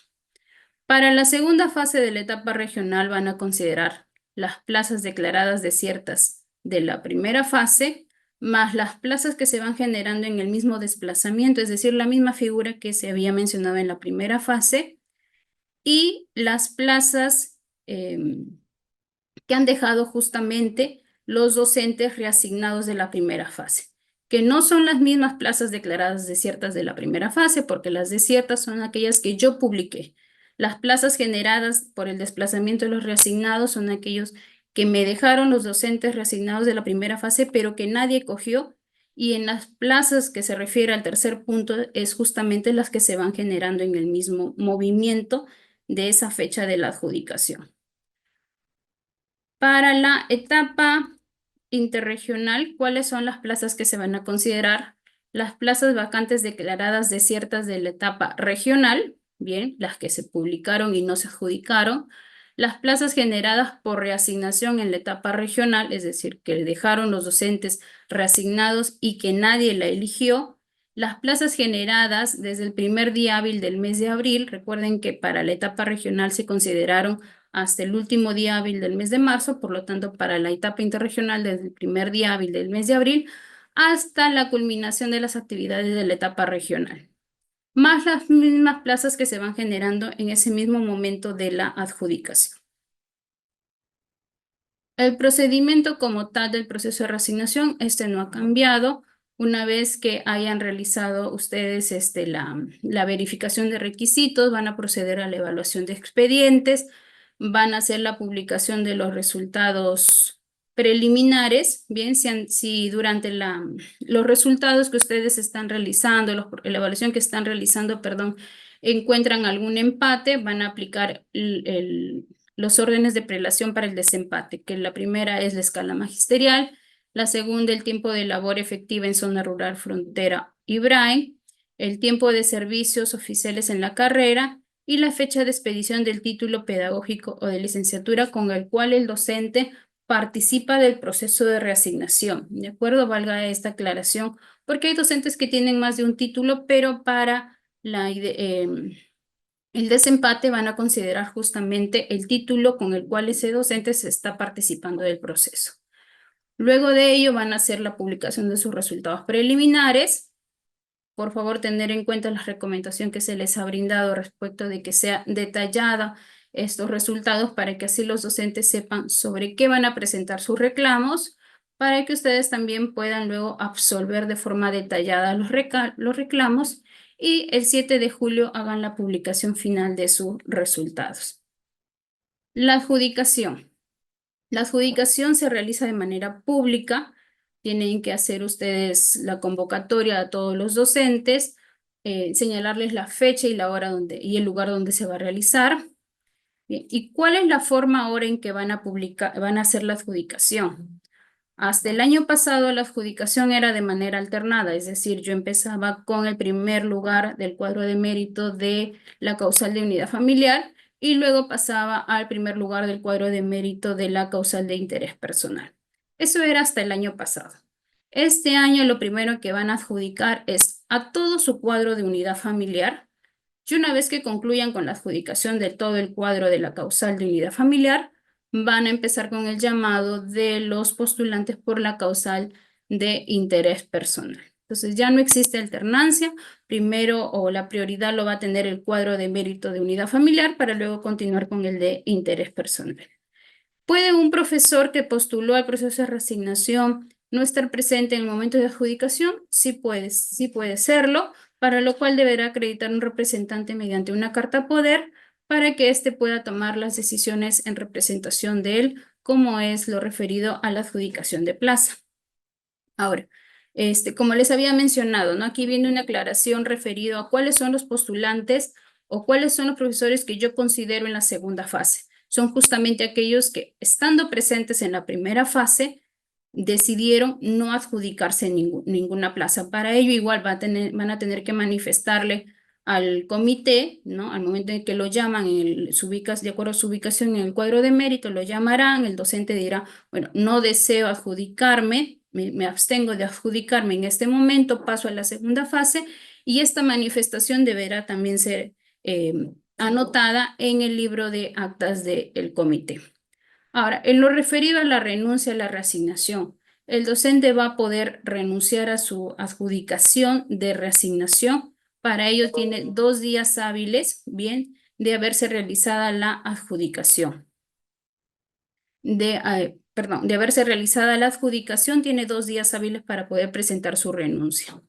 Para la segunda fase de la etapa regional van a considerar las plazas declaradas desiertas de la primera fase, más las plazas que se van generando en el mismo desplazamiento, es decir, la misma figura que se había mencionado en la primera fase, y las plazas que han dejado justamente los docentes reasignados de la primera fase, que no son las mismas plazas declaradas desiertas de la primera fase, porque las desiertas son aquellas que yo publiqué. Las plazas generadas por el desplazamiento de los reasignados son aquellos que me dejaron los docentes reasignados de la primera fase, pero que nadie cogió. Y en las plazas que se refiere al tercer punto es justamente las que se van generando en el mismo movimiento de esa fecha de la adjudicación. Para la etapa interregional, ¿cuáles son las plazas que se van a considerar? Las plazas vacantes declaradas desiertas de la etapa regional, bien, las que se publicaron y no se adjudicaron. Las plazas generadas por reasignación en la etapa regional, es decir, que dejaron los docentes reasignados y que nadie la eligió. Las plazas generadas desde el primer día hábil del mes de abril, recuerden que para la etapa regional se consideraron hasta el último día hábil del mes de marzo, por lo tanto, para la etapa interregional desde el primer día hábil del mes de abril hasta la culminación de las actividades de la etapa regional, más las mismas plazas que se van generando en ese mismo momento de la adjudicación. El procedimiento como tal del proceso de reasignación, no ha cambiado. Una vez que hayan realizado ustedes la verificación de requisitos, van a proceder a la evaluación de expedientes, van a hacer la publicación de los resultados preliminares, bien, si durante los resultados que ustedes están realizando, la evaluación que están realizando, perdón, encuentran algún empate, van a aplicar los órdenes de prelación para el desempate, que la primera es la escala magisterial, la segunda el tiempo de labor efectiva en zona rural, frontera y BRAE, el tiempo de servicios oficiales en la carrera y la fecha de expedición del título pedagógico o de licenciatura con el cual el docente participa del proceso de reasignación. ¿De acuerdo? Valga esta aclaración, porque hay docentes que tienen más de un título, pero para el desempate van a considerar justamente el título con el cual ese docente se está participando del proceso. Luego de ello van a hacer la publicación de sus resultados preliminares. Por favor, tener en cuenta la recomendación que se les ha brindado respecto de que sea detallada estos resultados para que así los docentes sepan sobre qué van a presentar sus reclamos, para que ustedes también puedan luego absolver de forma detallada los reclamos y el 7 de julio hagan la publicación final de sus resultados. La adjudicación. La adjudicación se realiza de manera pública. Tienen que hacer ustedes la convocatoria a todos los docentes, señalarles la fecha y la hora y el lugar donde se va a realizar. Bien, ¿y cuál es la forma ahora en que van a hacer la adjudicación? Hasta el año pasado la adjudicación era de manera alternada, es decir, yo empezaba con el primer lugar del cuadro de mérito de la causal de unidad familiar y luego pasaba al primer lugar del cuadro de mérito de la causal de interés personal. Eso era hasta el año pasado. Este año lo primero que van a adjudicar es a todo su cuadro de unidad familiar y una vez que concluyan con la adjudicación de todo el cuadro de la causal de unidad familiar, van a empezar con el llamado de los postulantes por la causal de interés personal. Entonces ya no existe alternancia, primero o la prioridad lo va a tener el cuadro de mérito de unidad familiar para luego continuar con el de interés personal. ¿Puede un profesor que postuló al proceso de reasignación no estar presente en el momento de adjudicación? Sí puede serlo, para lo cual deberá acreditar un representante mediante una carta poder para que éste pueda tomar las decisiones en representación de él, como es lo referido a la adjudicación de plaza. Ahora, como les había mencionado, ¿no? Aquí viene una aclaración referido a cuáles son los postulantes o cuáles son los profesores que yo considero en la segunda fase. Son justamente aquellos que, estando presentes en la primera fase, decidieron no adjudicarse ninguna plaza. Para ello, igual van a tener que manifestarle al comité, ¿no? Al momento en que lo llaman, de acuerdo a su ubicación en el cuadro de mérito, lo llamarán, el docente dirá, bueno, no deseo adjudicarme, me abstengo de adjudicarme en este momento, paso a la segunda fase, y esta manifestación deberá también ser anotada en el libro de actas del comité. Ahora, en lo referido a la renuncia a la reasignación, el docente va a poder renunciar a su adjudicación de reasignación. Para ello tiene 2 días hábiles, bien, de haberse realizada la adjudicación. De haberse realizada la adjudicación, tiene 2 días hábiles para poder presentar su renuncia.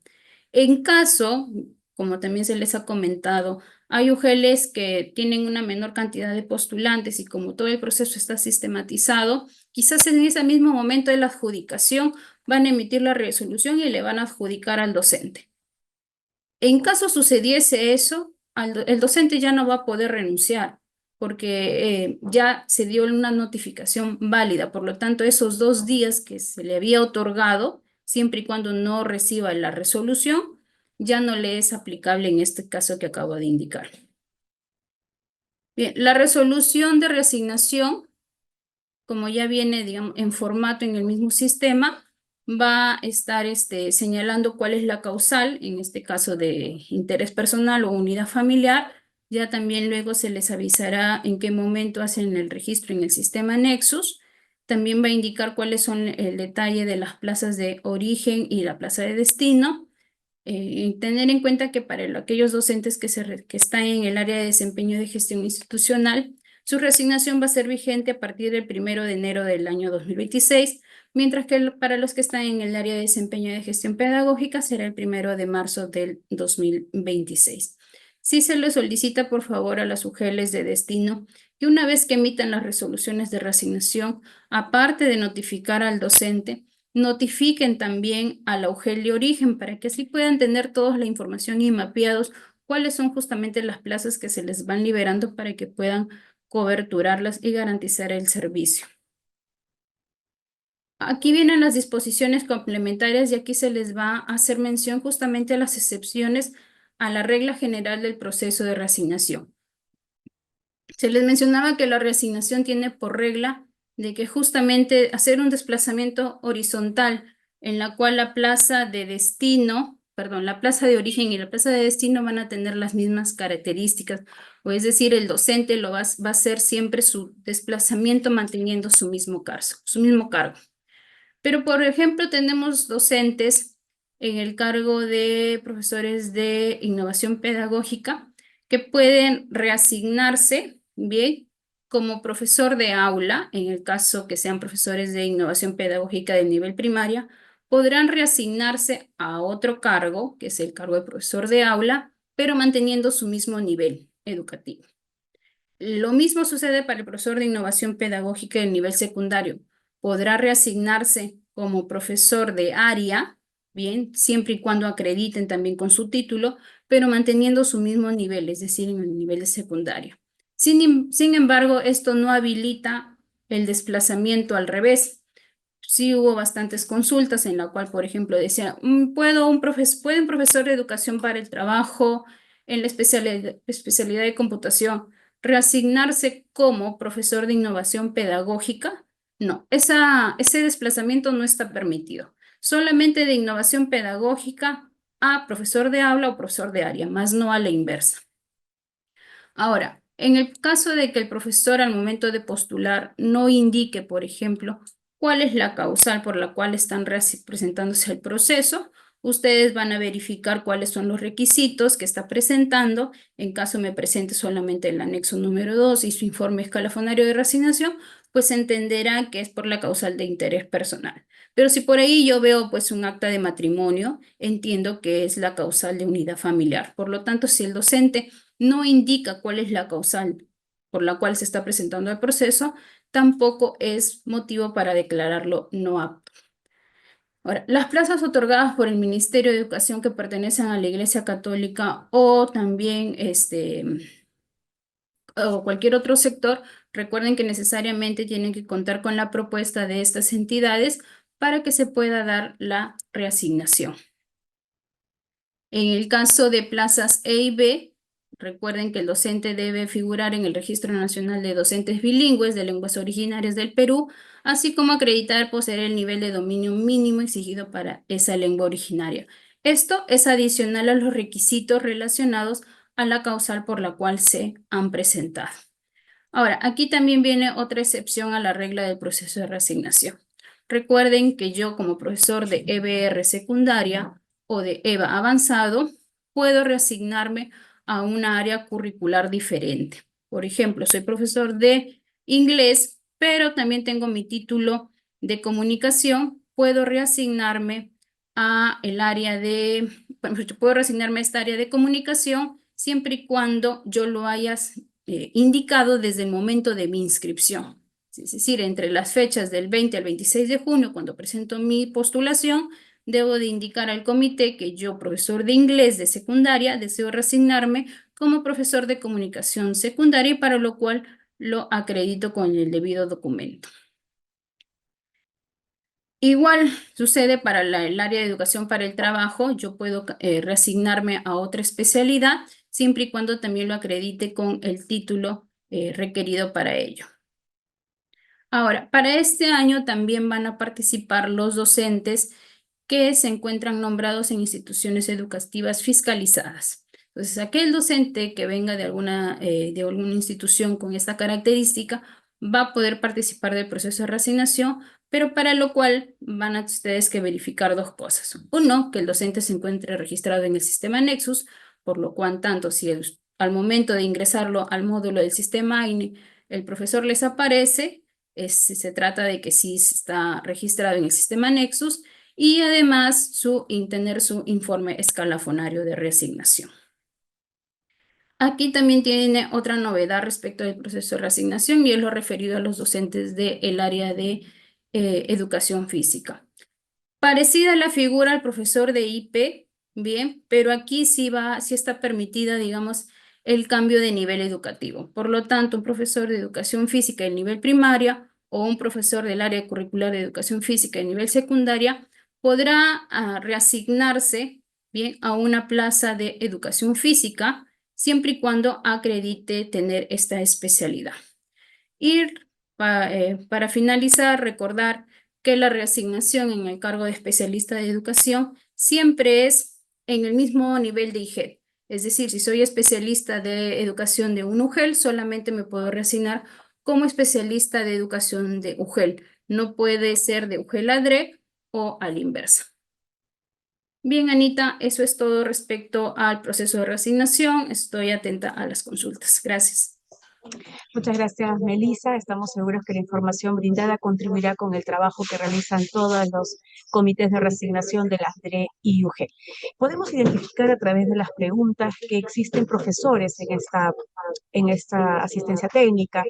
En caso, como también se les ha comentado, hay UGELs que tienen una menor cantidad de postulantes y como todo el proceso está sistematizado, quizás en ese mismo momento de la adjudicación van a emitir la resolución y le van a adjudicar al docente. En caso sucediese eso, el docente ya no va a poder renunciar porque ya se dio una notificación válida. Por lo tanto, esos 2 días que se le había otorgado, siempre y cuando no reciba la resolución, ya no le es aplicable en este caso que acabo de indicar. Bien, la resolución de reasignación, como ya viene, digamos, en formato en el mismo sistema, va a estar señalando cuál es la causal, en este caso de interés personal o unidad familiar. Ya también luego se les avisará en qué momento hacen el registro en el sistema Nexus. También va a indicar cuáles son el detalle de las plazas de origen y la plaza de destino. Tener en cuenta que para aquellos docentes que están en el área de desempeño de gestión institucional, su reasignación va a ser vigente a partir del 1 de enero del año 2026, mientras que para los que están en el área de desempeño de gestión pedagógica será el 1 de marzo del 2026. Sí se le solicita, por favor, a las UGELs de destino que una vez que emitan las resoluciones de reasignación, aparte de notificar al docente, notifiquen también a la UGEL de origen para que así puedan tener toda la información y mapeados cuáles son justamente las plazas que se les van liberando para que puedan coberturarlas y garantizar el servicio. Aquí vienen las disposiciones complementarias y aquí se les va a hacer mención justamente a las excepciones a la regla general del proceso de reasignación. Se les mencionaba que la reasignación tiene por regla de que justamente hacer un desplazamiento horizontal en la cual la plaza de destino, perdón, la plaza de origen y la plaza de destino van a tener las mismas características, o es decir, el docente va a hacer siempre su desplazamiento manteniendo su mismo cargo. Pero, por ejemplo, tenemos docentes en el cargo de profesores de innovación pedagógica que pueden reasignarse, bien, como profesor de aula, en el caso que sean profesores de innovación pedagógica de nivel primaria, podrán reasignarse a otro cargo, que es el cargo de profesor de aula, pero manteniendo su mismo nivel educativo. Lo mismo sucede para el profesor de innovación pedagógica del nivel secundario. Podrá reasignarse como profesor de área, bien, siempre y cuando acrediten también con su título, pero manteniendo su mismo nivel, es decir, en el nivel de secundario. Sin embargo, esto no habilita el desplazamiento al revés. Sí hubo bastantes consultas en la cual, por ejemplo, decía, ¿puede un profesor de educación para el trabajo en la especialidad de computación reasignarse como profesor de innovación pedagógica? No, ese desplazamiento no está permitido. Solamente de innovación pedagógica a profesor de aula o profesor de área, más no a la inversa. Ahora, en el caso de que el profesor al momento de postular no indique, por ejemplo, cuál es la causal por la cual están presentándose el proceso, ustedes van a verificar cuáles son los requisitos que está presentando. En caso me presente solamente el anexo número 2 y su informe escalafonario de reasignación, pues entenderá que es por la causal de interés personal. Pero si por ahí yo veo pues un acta de matrimonio, entiendo que es la causal de unidad familiar. Por lo tanto, si el docente no indica cuál es la causal por la cual se está presentando el proceso, tampoco es motivo para declararlo no apto. Ahora, las plazas otorgadas por el Ministerio de Educación que pertenecen a la Iglesia Católica o también o cualquier otro sector, recuerden que necesariamente tienen que contar con la propuesta de estas entidades para que se pueda dar la reasignación. En el caso de plazas E y B, recuerden que el docente debe figurar en el Registro Nacional de Docentes Bilingües de Lenguas Originarias del Perú, así como acreditar poseer el nivel de dominio mínimo exigido para esa lengua originaria. Esto es adicional a los requisitos relacionados a la causal por la cual se han presentado. Ahora, aquí también viene otra excepción a la regla del proceso de reasignación. Recuerden que yo como profesor de EBR secundaria o de EVA avanzado, puedo reasignarme a una área curricular diferente. Por ejemplo, soy profesor de inglés, pero también tengo mi título de comunicación. Puedo reasignarme a el área de, puedo reasignarme a esta área de comunicación siempre y cuando yo lo haya indicado desde el momento de mi inscripción. Es decir, entre las fechas del 20 al 26 de junio, cuando presento mi postulación, debo de indicar al comité que yo, profesor de inglés de secundaria, deseo reasignarme como profesor de comunicación secundaria, y para lo cual lo acredito con el debido documento. Igual sucede para el área de educación para el trabajo. Yo puedo reasignarme a otra especialidad, siempre y cuando también lo acredite con el título requerido para ello. Ahora, para este año también van a participar los docentes que se encuentran nombrados en instituciones educativas fiscalizadas. Entonces, aquel docente que venga de alguna institución con esta característica va a poder participar del proceso de reasignación, pero para lo cual van a ustedes que verificar dos cosas. Uno, que el docente se encuentre registrado en el sistema Nexus, por lo cual tanto si al momento de ingresarlo al módulo del sistema AINE, el profesor les aparece, se trata de que sí está registrado en el sistema Nexus, y además tener su informe escalafonario de reasignación. Aquí también tiene otra novedad respecto del proceso de reasignación, y es lo referido a los docentes del área de educación física. Parecida la figura al profesor de IP, bien, pero aquí sí está permitida, digamos, el cambio de nivel educativo. Por lo tanto, un profesor de educación física del nivel primaria o un profesor del área curricular de educación física de nivel secundaria podrá reasignarse, bien, a una plaza de educación física, siempre y cuando acredite tener esta especialidad. Y para finalizar, recordar que la reasignación en el cargo de especialista de educación siempre es en el mismo nivel de IGEL. Es decir, si soy especialista de educación de un UGEL, solamente me puedo reasignar como especialista de educación de UGEL. No puede ser de UGEL a DRE o a la inversa. Bien, Anita, eso es todo respecto al proceso de reasignación. Estoy atenta a las consultas. Gracias. Muchas gracias, Melissa. Estamos seguros que la información brindada contribuirá con el trabajo que realizan todos los comités de reasignación de las DRE y UGEL. Podemos identificar a través de las preguntas que existen profesores en esta asistencia técnica.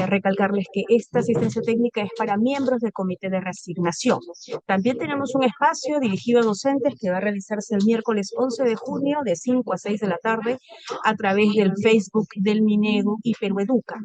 Recalcarles que esta asistencia técnica es para miembros del comité de reasignación. También tenemos un espacio dirigido a docentes que va a realizarse el miércoles 11 de junio de 5 a 6 de la tarde a través del Facebook del Minedu y Perú Educa.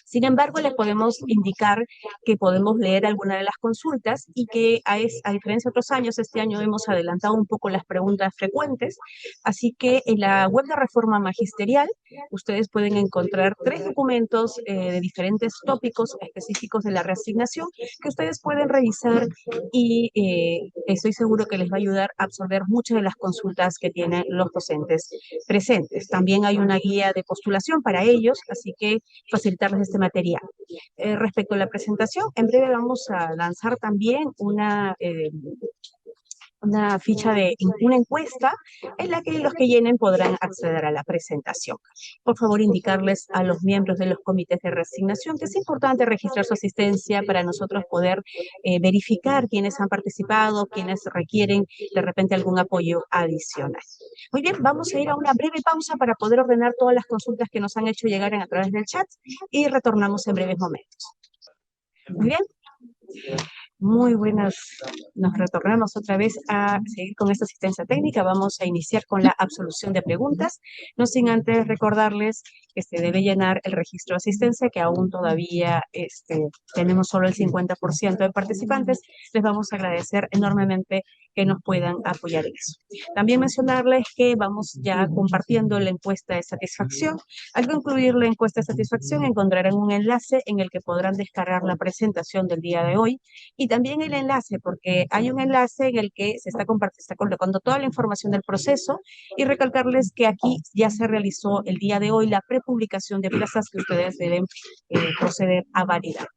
Sin embargo, les podemos indicar que podemos leer algunas de las consultas y que a diferencia de otros años, este año hemos adelantado un poco las preguntas frecuentes, así que en la web de Reforma Magisterial ustedes pueden encontrar 3 documentos de diferentes tópicos específicos de la reasignación que ustedes pueden revisar y estoy seguro que les va a ayudar a absorber muchas de las consultas que tienen los docentes presentes. También hay una guía de postulación para ellos, así que facilitarles este material. Respecto a la presentación, en breve vamos a lanzar también una encuesta en la que los que llenen podrán acceder a la presentación. Por favor, indicarles a los miembros de los comités de reasignación que es importante registrar su asistencia para nosotros poder verificar quiénes han participado, quiénes requieren de repente algún apoyo adicional. Muy bien, vamos a ir a una breve pausa para poder ordenar todas las consultas que nos han hecho llegar a través del chat y retornamos en breves momentos. Muy bien. Muy buenas, nos retornamos otra vez a seguir con esta asistencia técnica. Vamos a iniciar con la absolución de preguntas, no sin antes recordarles que se debe llenar el registro de asistencia, que aún todavía tenemos solo el 50% de participantes. Les vamos a agradecer enormemente que nos puedan apoyar en eso. También mencionarles que vamos ya compartiendo la encuesta de satisfacción. Al concluir la encuesta de satisfacción encontrarán un enlace en el que podrán descargar la presentación del día de hoy y también el enlace, porque hay un enlace en el que se está colocando toda la información del proceso y recalcarles que aquí ya se realizó el día de hoy la prepublicación de plazas que ustedes deben proceder a validar.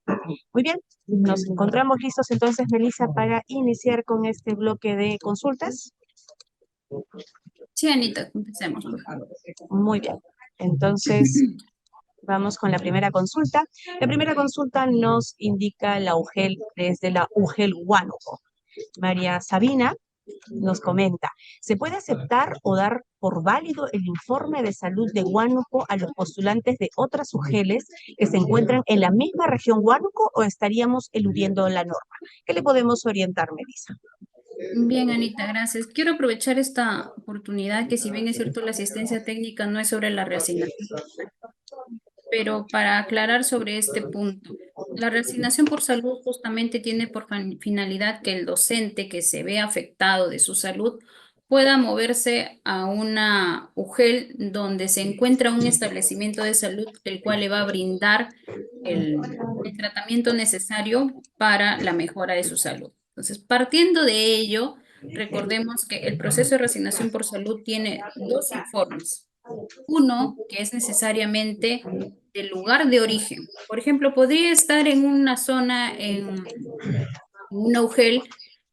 Muy bien, nos encontramos listos entonces, Melissa, para iniciar con este bloque de consultas. Sí, Anita, empecemos. Muy bien, entonces vamos con la primera consulta. La primera consulta nos indica la UGEL desde la UGEL Huánuco. María Sabina Nos comenta, ¿se puede aceptar o dar por válido el informe de salud de Huánuco a los postulantes de otras UGELes que se encuentran en la misma región Huánuco o estaríamos eludiendo la norma? ¿Qué le podemos orientar, Melissa? Bien, Anita, gracias. Quiero aprovechar esta oportunidad que si bien es cierto la asistencia técnica no es sobre la reasignación, pero para aclarar sobre este punto, la reasignación por salud justamente tiene por finalidad que el docente que se ve afectado de su salud pueda moverse a una UGEL donde se encuentra un establecimiento de salud el cual le va a brindar el tratamiento necesario para la mejora de su salud. Entonces, partiendo de ello, recordemos que el proceso de reasignación por salud tiene dos informes. Uno, que es necesariamente del lugar de origen. Por ejemplo, podría estar en una zona, en una UGEL,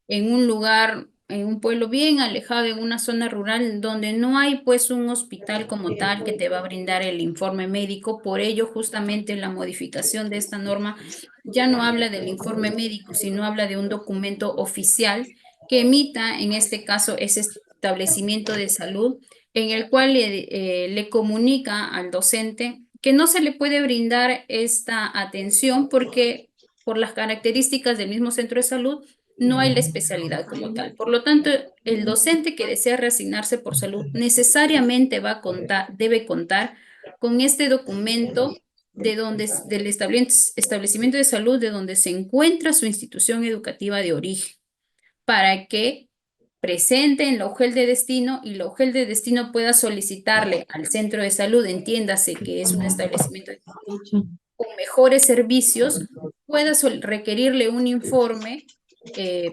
en un lugar, en un pueblo bien alejado, en una zona rural, donde no hay pues un hospital como tal que te va a brindar el informe médico. Por ello, justamente la modificación de esta norma ya no habla del informe médico, sino habla de un documento oficial que emita, en este caso, ese establecimiento de salud, en el cual le comunica al docente que no se le puede brindar esta atención porque por las características del mismo centro de salud, no hay la especialidad como tal. Por lo tanto, el docente que desea reasignarse por salud necesariamente debe contar con este documento del establecimiento de salud de donde se encuentra su institución educativa de origen, para que presente en la UGEL de destino y la UGEL de destino pueda solicitarle al centro de salud, entiéndase que es un establecimiento de salud con mejores servicios, pueda requerirle un informe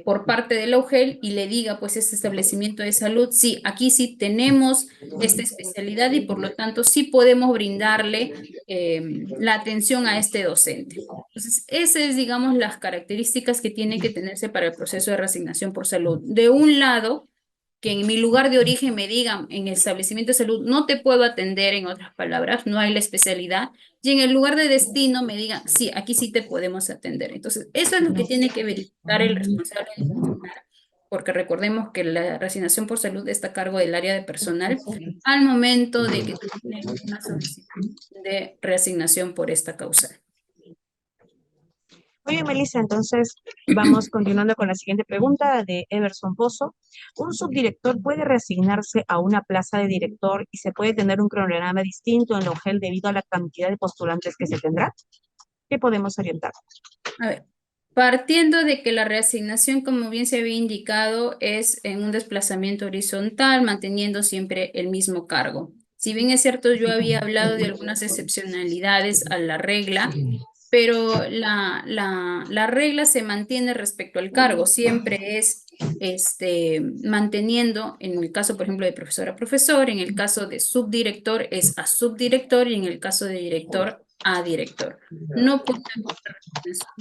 por parte de la UGEL y le diga, pues, este establecimiento de salud, sí, aquí sí tenemos esta especialidad y por lo tanto sí podemos brindarle la atención a este docente. Entonces, esas es, digamos, las características que tiene que tenerse para el proceso de reasignación por salud. De un lado, que en mi lugar de origen me digan en el establecimiento de salud no te puedo atender, en otras palabras, no hay la especialidad, y en el lugar de destino me digan, sí, aquí sí te podemos atender. Entonces, eso es lo que tiene que verificar el responsable del personal, porque recordemos que la reasignación por salud está a cargo del área de personal al momento de que tiene una solicitud de reasignación por esta causal. Muy bien, Melissa, entonces vamos continuando con la siguiente pregunta de Everson Pozo. ¿Un subdirector puede reasignarse a una plaza de director y se puede tener un cronograma distinto en la UGEL debido a la cantidad de postulantes que se tendrá? ¿Qué podemos orientar? A ver, partiendo de que la reasignación, como bien se había indicado, es en un desplazamiento horizontal, manteniendo siempre el mismo cargo. Si bien es cierto, yo había hablado de algunas excepcionalidades a la regla, pero la regla se mantiene respecto al cargo, siempre es manteniendo, en el caso, por ejemplo, de profesor a profesor, en el caso de subdirector es a subdirector y en el caso de director a director. No puede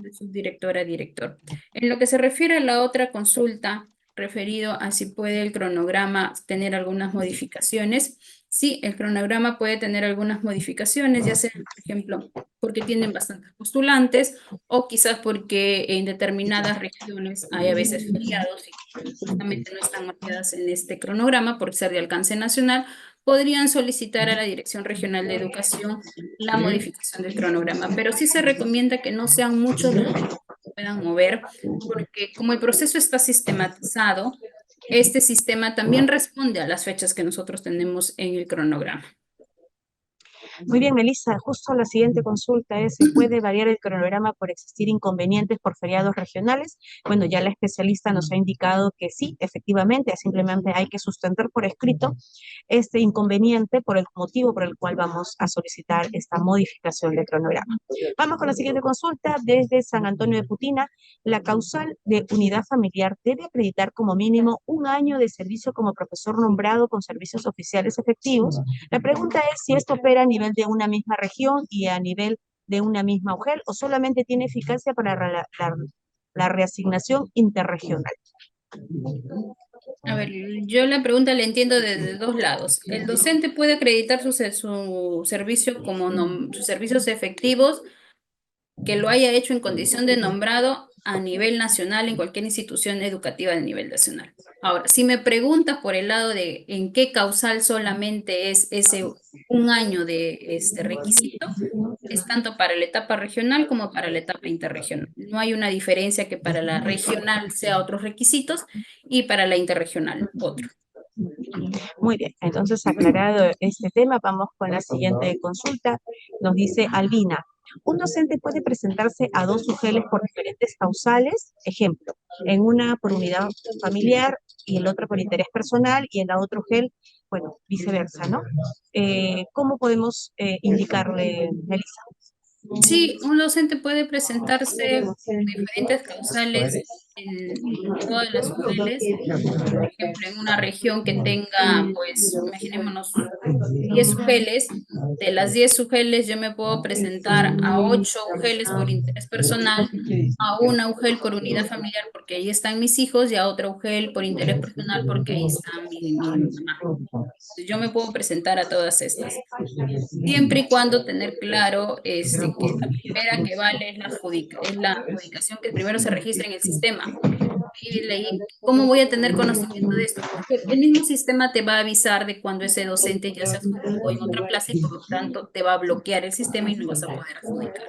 de subdirector a director. En lo que se refiere a la otra consulta, referido a si puede el cronograma tener algunas modificaciones, sí, el cronograma puede tener algunas modificaciones, ya sea, por ejemplo, porque tienen bastantes postulantes o quizás porque en determinadas regiones hay a veces feriados y justamente no están marcadas en este cronograma por ser de alcance nacional, podrían solicitar a la Dirección Regional de Educación la modificación del cronograma, pero sí se recomienda que no sean muchos los que puedan mover, porque como el proceso está sistematizado, este sistema también responde a las fechas que nosotros tenemos en el cronograma. Muy bien, Melissa, justo la siguiente consulta es, ¿se puede variar el cronograma por existir inconvenientes por feriados regionales? Bueno, ya la especialista nos ha indicado que sí, efectivamente, simplemente hay que sustentar por escrito este inconveniente por el motivo por el cual vamos a solicitar esta modificación del cronograma. Vamos con la siguiente consulta desde San Antonio de Putina. La causal de unidad familiar debe acreditar como mínimo un año de servicio como profesor nombrado con servicios oficiales efectivos. La pregunta es si esto opera a nivel de una misma región y a nivel de una misma UGEL o solamente tiene eficacia para la reasignación interregional. A ver, yo la pregunta la entiendo desde dos lados. El docente puede acreditar su servicio como sus servicios efectivos que lo haya hecho en condición de nombrado a nivel nacional en cualquier institución educativa de nivel nacional. Ahora, si me preguntas por el lado de en qué causal solamente es ese un año de este requisito, es tanto para la etapa regional como para la etapa interregional. No hay una diferencia que para la regional sea otros requisitos y para la interregional otro. Muy bien, entonces aclarado este tema, vamos con la siguiente consulta. Nos dice Albina, un docente puede presentarse a dos UGELes por diferentes causales, ejemplo, en una por unidad familiar y en la otra por interés personal y en la otra UGEL, bueno, viceversa, ¿no? ¿Cómo podemos indicarle, Melissa? Sí, un docente puede presentarse por diferentes causales en todas las UGELes. Por ejemplo, en una región que tenga, pues, imaginémonos 10 UGELes, de las 10 UGELes yo me puedo presentar a 8 UGELes por interés personal, a una UGEL por unidad familiar porque ahí están mis hijos y a otra UGEL por interés personal porque ahí está mi mamá. Yo me puedo presentar a todas estas. Siempre y cuando tener claro que la primera que vale es la adjudicación que primero se registra en el sistema. Y leí, ¿cómo voy a tener conocimiento de esto? Porque el mismo sistema te va a avisar de cuando ese docente ya se adjudicó en otra plaza y por lo tanto te va a bloquear el sistema y no vas a poder adjudicar.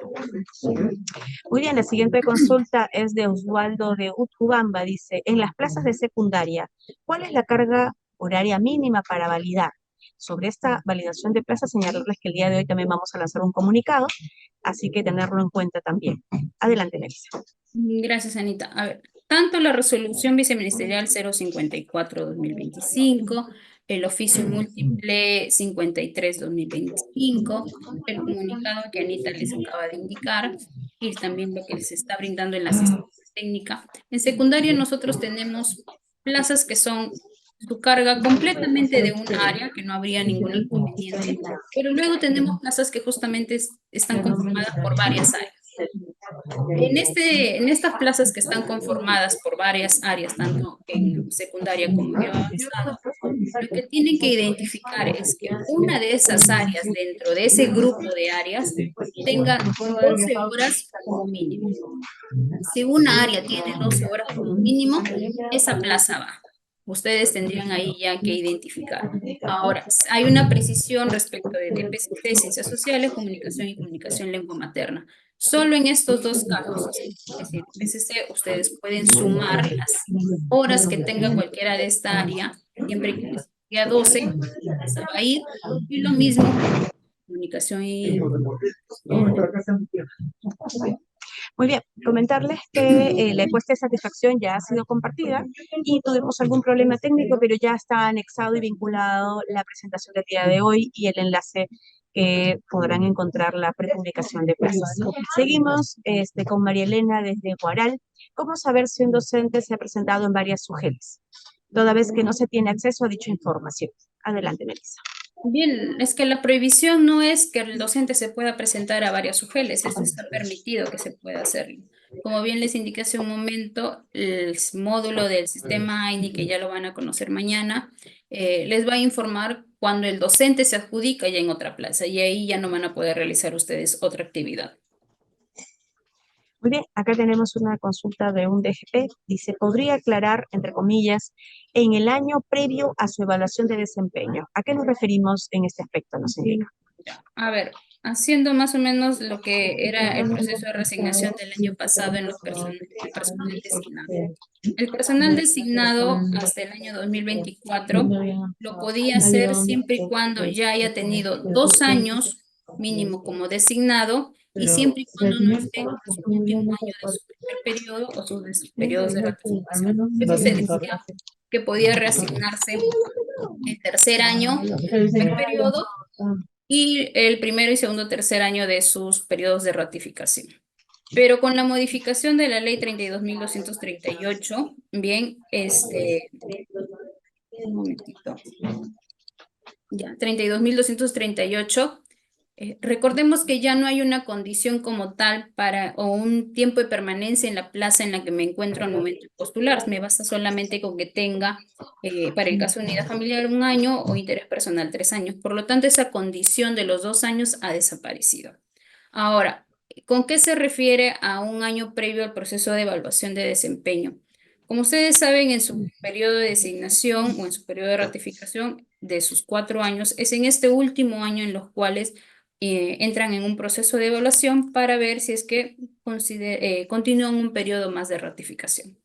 Muy bien, la siguiente consulta es de Osvaldo de Utubamba. Dice, en las plazas de secundaria, ¿cuál es la carga horaria mínima para validar? Sobre esta validación de plazas, señalarles que el día de hoy también vamos a lanzar un comunicado, así que tenerlo en cuenta también. Adelante, Melissa. Gracias, Anita. A ver, tanto la resolución viceministerial 054-2025, el oficio múltiple 53-2025, el comunicado que Anita les acaba de indicar y también lo que les está brindando en la asistencia técnica. En secundaria nosotros tenemos plazas que son su carga completamente de un área, que no habría ningún inconveniente, pero luego tenemos plazas que justamente están conformadas por varias áreas. En estas plazas que están conformadas por varias áreas, tanto en secundaria como en avanzado, lo que tienen que identificar es que una de esas áreas dentro de ese grupo de áreas tenga 12 horas como mínimo. Si una área tiene 12 horas como mínimo, esa plaza va. Ustedes tendrían ahí ya que identificar. Ahora, hay una precisión respecto de PCC, Ciencias Sociales, Comunicación y Comunicación Lengua Materna. Solo en estos dos casos, es decir, PCC, ustedes pueden sumar las horas que tenga cualquiera de esta área, siempre que sea 12, esa va a ir. Y lo mismo, comunicación y... Muy bien, comentarles que la encuesta de satisfacción ya ha sido compartida y tuvimos algún problema técnico, pero ya está anexado y vinculado la presentación del día de hoy y el enlace que podrán encontrar la prepublicación de plazas. Seguimos con María Elena desde Guaral. ¿Cómo saber si un docente se ha presentado en varias UGELs, toda vez que no se tiene acceso a dicha información? Adelante, Melissa. Bien, es que la prohibición no es que el docente se pueda presentar a varias UGELes, eso está permitido que se pueda hacer. Como bien les indiqué hace un momento, el módulo del sistema AINI, que ya lo van a conocer mañana, les va a informar cuando el docente se adjudica ya en otra plaza y ahí ya no van a poder realizar ustedes otra actividad. Muy bien, acá tenemos una consulta de un DGP. Dice, ¿podría aclarar, entre comillas, en el año previo a su evaluación de desempeño? ¿A qué nos referimos en este aspecto? Nos indica. A ver, haciendo más o menos lo que era el proceso de resignación del año pasado en el personal designado. El personal designado hasta el año 2024 lo podía hacer siempre y cuando ya haya tenido 2 años mínimo como designado y siempre y cuando no esté en su último año de su primer periodo o sus periodos de ratificación. Eso se decía que podía reasignarse el tercer año del primer periodo y el primero y segundo tercer año de sus periodos de ratificación. Pero con la modificación de la ley 32.238, bien, un momentito, ya, 32.238, recordemos que ya no hay una condición como tal o un tiempo de permanencia en la plaza en la que me encuentro al momento de postular. Me basta solamente con que tenga, para el caso de unidad familiar, 1 año o interés personal 3 años. Por lo tanto, esa condición de los 2 años ha desaparecido. Ahora, ¿Con qué se refiere a un año previo al proceso de evaluación de desempeño? Como ustedes saben, en su periodo de designación o en su periodo de ratificación de sus 4 años, es en este último año en los cuales entran en un proceso de evaluación para ver si es que continúan un periodo más de ratificación.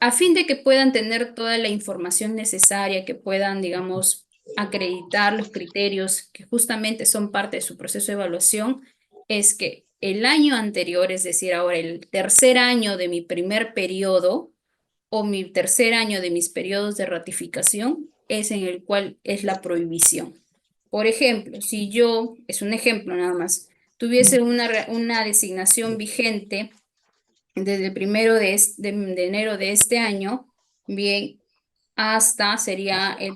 A fin de que puedan tener toda la información necesaria, que puedan, digamos, acreditar los criterios que justamente son parte de su proceso de evaluación, es que el año anterior, es decir, ahora el tercer año de mi primer periodo o mi tercer año de mis periodos de ratificación, es en el cual es la prohibición. Por ejemplo, si yo, es un ejemplo nada más, tuviese una designación vigente desde el 1 de enero de este año, bien, sería el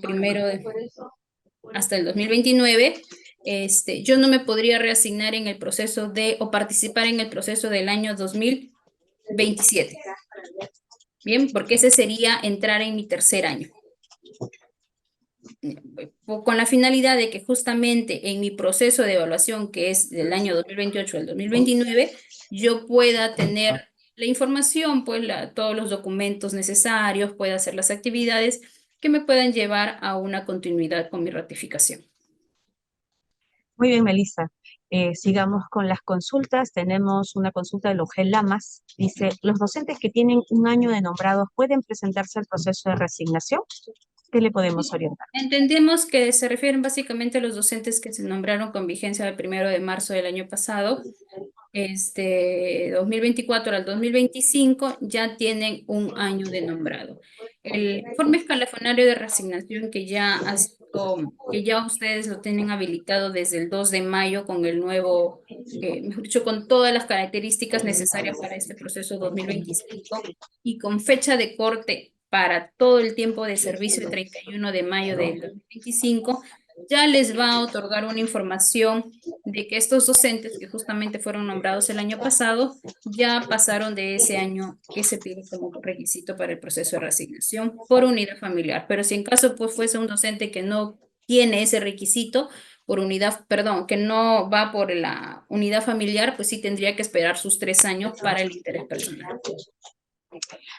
hasta el 2029, yo no me podría reasignar en el proceso o participar en el proceso del año 2027. Bien, porque ese sería entrar en mi tercer año. Con la finalidad de que justamente en mi proceso de evaluación, que es del año 2028 al 2029, yo pueda tener la información, pues todos los documentos necesarios, pueda hacer las actividades que me puedan llevar a una continuidad con mi ratificación. Muy bien, Melissa. Sigamos con las consultas. Tenemos una consulta de Logel Lamas. Dice, ¿los docentes que tienen un año de nombrados pueden presentarse al proceso de resignación? ¿Qué le podemos orientar? Entendemos que se refieren básicamente a los docentes que se nombraron con vigencia del 1 de marzo del año pasado. 2024 al 2025 ya tienen un año de nombrado. El informe escalafonario de reasignación que ya ustedes lo tienen habilitado desde el 2 de mayo con el nuevo, mejor dicho, con todas las características necesarias para este proceso 2025 y con fecha de corte para todo el tiempo de servicio el 31 de mayo del 2025, ya les va a otorgar una información de que estos docentes que justamente fueron nombrados el año pasado ya pasaron de ese año que se pide como requisito para el proceso de reasignación por unidad familiar. Pero si en caso pues fuese un docente que no tiene ese requisito por unidad, perdón, que no va por la unidad familiar, pues sí tendría que esperar sus 3 años para el interés personal.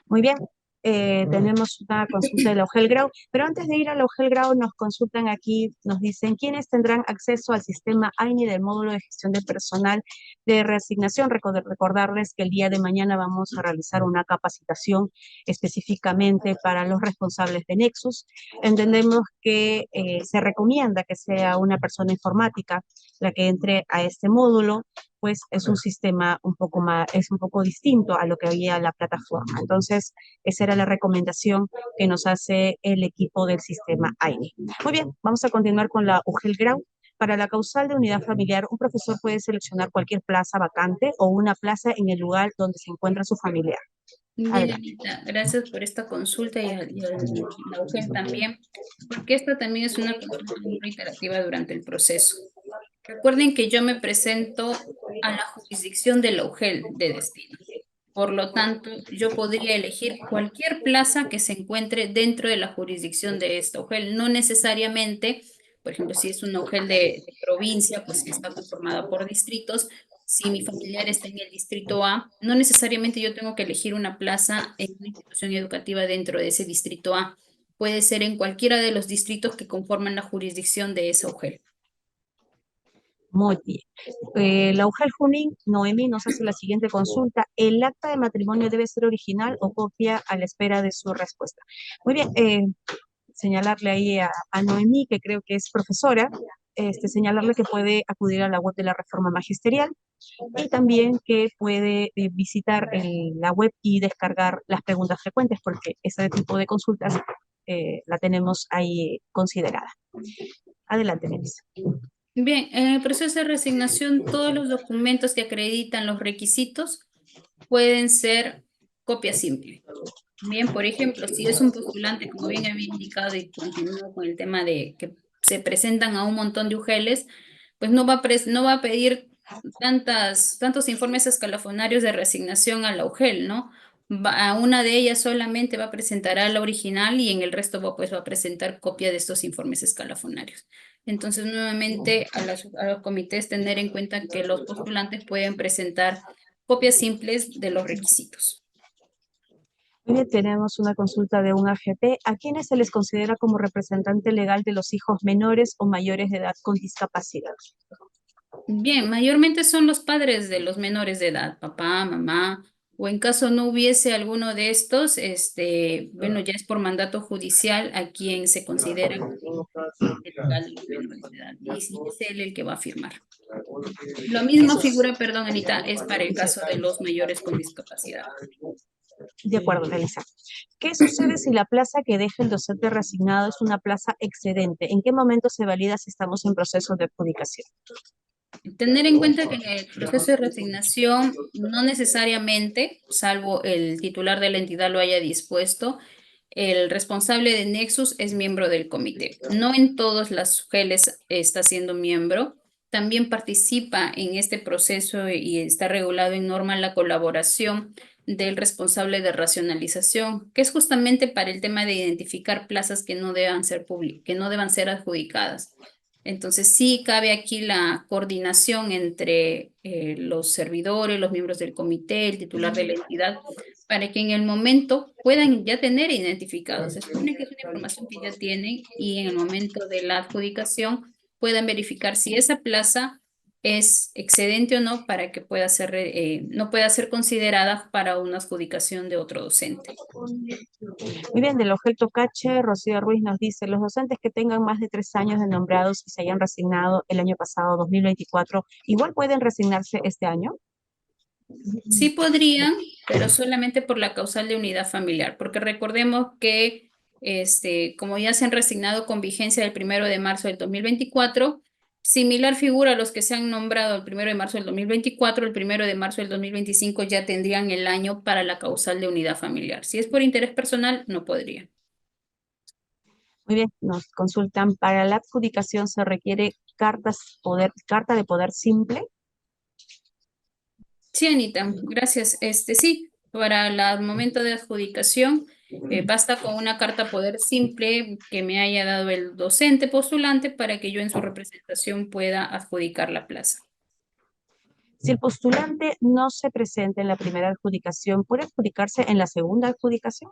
Muy bien. Tenemos una consulta de la UGEL Grau, pero antes de ir a la UGEL Grau nos consultan aquí, nos dicen quiénes tendrán acceso al sistema AINI del módulo de gestión de personal de reasignación. Recordarles que el día de mañana vamos a realizar una capacitación específicamente para los responsables de Nexus. Entendemos que se recomienda que sea una persona informática la que entre a este módulo, pues es un sistema un poco distinto a lo que había la plataforma. Entonces, esa era la recomendación que nos hace el equipo del sistema AINE. Muy bien, vamos a continuar con la UGEL Grau. Para la causal de unidad familiar, un profesor puede seleccionar cualquier plaza vacante o una plaza en el lugar donde se encuentra su familiar. Bien, Anita, gracias por esta consulta y a la UGEL también, porque esta también es una consulta muy reiterativa durante el proceso. Recuerden que yo me presento a la jurisdicción de la UGEL de destino. Por lo tanto, yo podría elegir cualquier plaza que se encuentre dentro de la jurisdicción de esta UGEL, no necesariamente, por ejemplo, si es una UGEL de provincia, pues está conformada por distritos. Si mi familiar está en el distrito A, no necesariamente yo tengo que elegir una plaza en una institución educativa dentro de ese distrito A. Puede ser en cualquiera de los distritos que conforman la jurisdicción de esa UGEL. Muy bien. La UGEL Junín, Noemí, nos hace la siguiente consulta. ¿El acta de matrimonio debe ser original o copia a la espera de su respuesta? Muy bien, señalarle ahí a Noemí, que creo que es profesora, señalarle que puede acudir a la web de la Reforma Magisterial y también que puede visitar la web y descargar las preguntas frecuentes, porque ese tipo de consultas la tenemos ahí considerada. Adelante, Melissa. Bien, en el proceso de reasignación, todos los documentos que acreditan los requisitos pueden ser copia simple. Bien, por ejemplo, si es un postulante, como bien había indicado y continúo con el tema de que se presentan a un montón de UGELs, pues no va a pedir tantos informes escalafonarios de reasignación a la UGEL, ¿no? A una de ellas solamente va a presentar a la original y en el resto pues va a presentar copia de estos informes escalafonarios. Entonces, nuevamente, a los comités tener en cuenta que los postulantes pueden presentar copias simples de los requisitos. Muy bien, tenemos una consulta de un AGP. ¿A quiénes se les considera como representante legal de los hijos menores o mayores de edad con discapacidad? Bien, mayormente son los padres de los menores de edad, papá, mamá, o en caso no hubiese alguno de estos, bueno, ya es por mandato judicial a quien se considera como legal de los menores de edad, y sí es él el que va a firmar. Lo mismo figura, perdón, Anita, es para el caso de los mayores con discapacidad. De acuerdo, Elisa. ¿Qué sucede si la plaza que deja el docente reasignado es una plaza excedente? ¿En qué momento se valida si estamos en proceso de adjudicación? Tener en cuenta que en el proceso de reasignación no necesariamente, salvo el titular de la entidad lo haya dispuesto, el responsable de Nexus es miembro del comité. No en todas las SUGELes está siendo miembro. También participa en este proceso y está regulado en norma la colaboración del responsable de racionalización, que es justamente para el tema de identificar plazas que no deban ser que no deban ser adjudicadas. Entonces sí cabe aquí la coordinación entre los servidores, los miembros del comité, el titular de la entidad, para que en el momento puedan ya tener identificados. Se supone que es una información que ya tienen y en el momento de la adjudicación puedan verificar si esa plaza es excedente o no para que pueda ser, no pueda ser considerada para una adjudicación de otro docente. Muy bien, del objeto Cache, Rocío Ruiz nos dice, los docentes que tengan más de 3 años de nombrados y se hayan resignado el año pasado, 2024, ¿igual pueden resignarse este año? Sí podrían, pero solamente por la causal de unidad familiar, porque recordemos que como ya se han resignado con vigencia del 1 de marzo del 2024, similar figura a los que se han nombrado el 1 de marzo del 2024, el 1 de marzo del 2025 ya tendrían el año para la causal de unidad familiar. Si es por interés personal, no podría. Muy bien, nos consultan, para la adjudicación se requiere carta de poder simple. Sí, Anita, gracias. Sí, para el momento de adjudicación, basta con una carta poder simple que me haya dado el docente postulante para que yo en su representación pueda adjudicar la plaza. Si el postulante no se presenta en la primera adjudicación, ¿puede adjudicarse en la segunda adjudicación?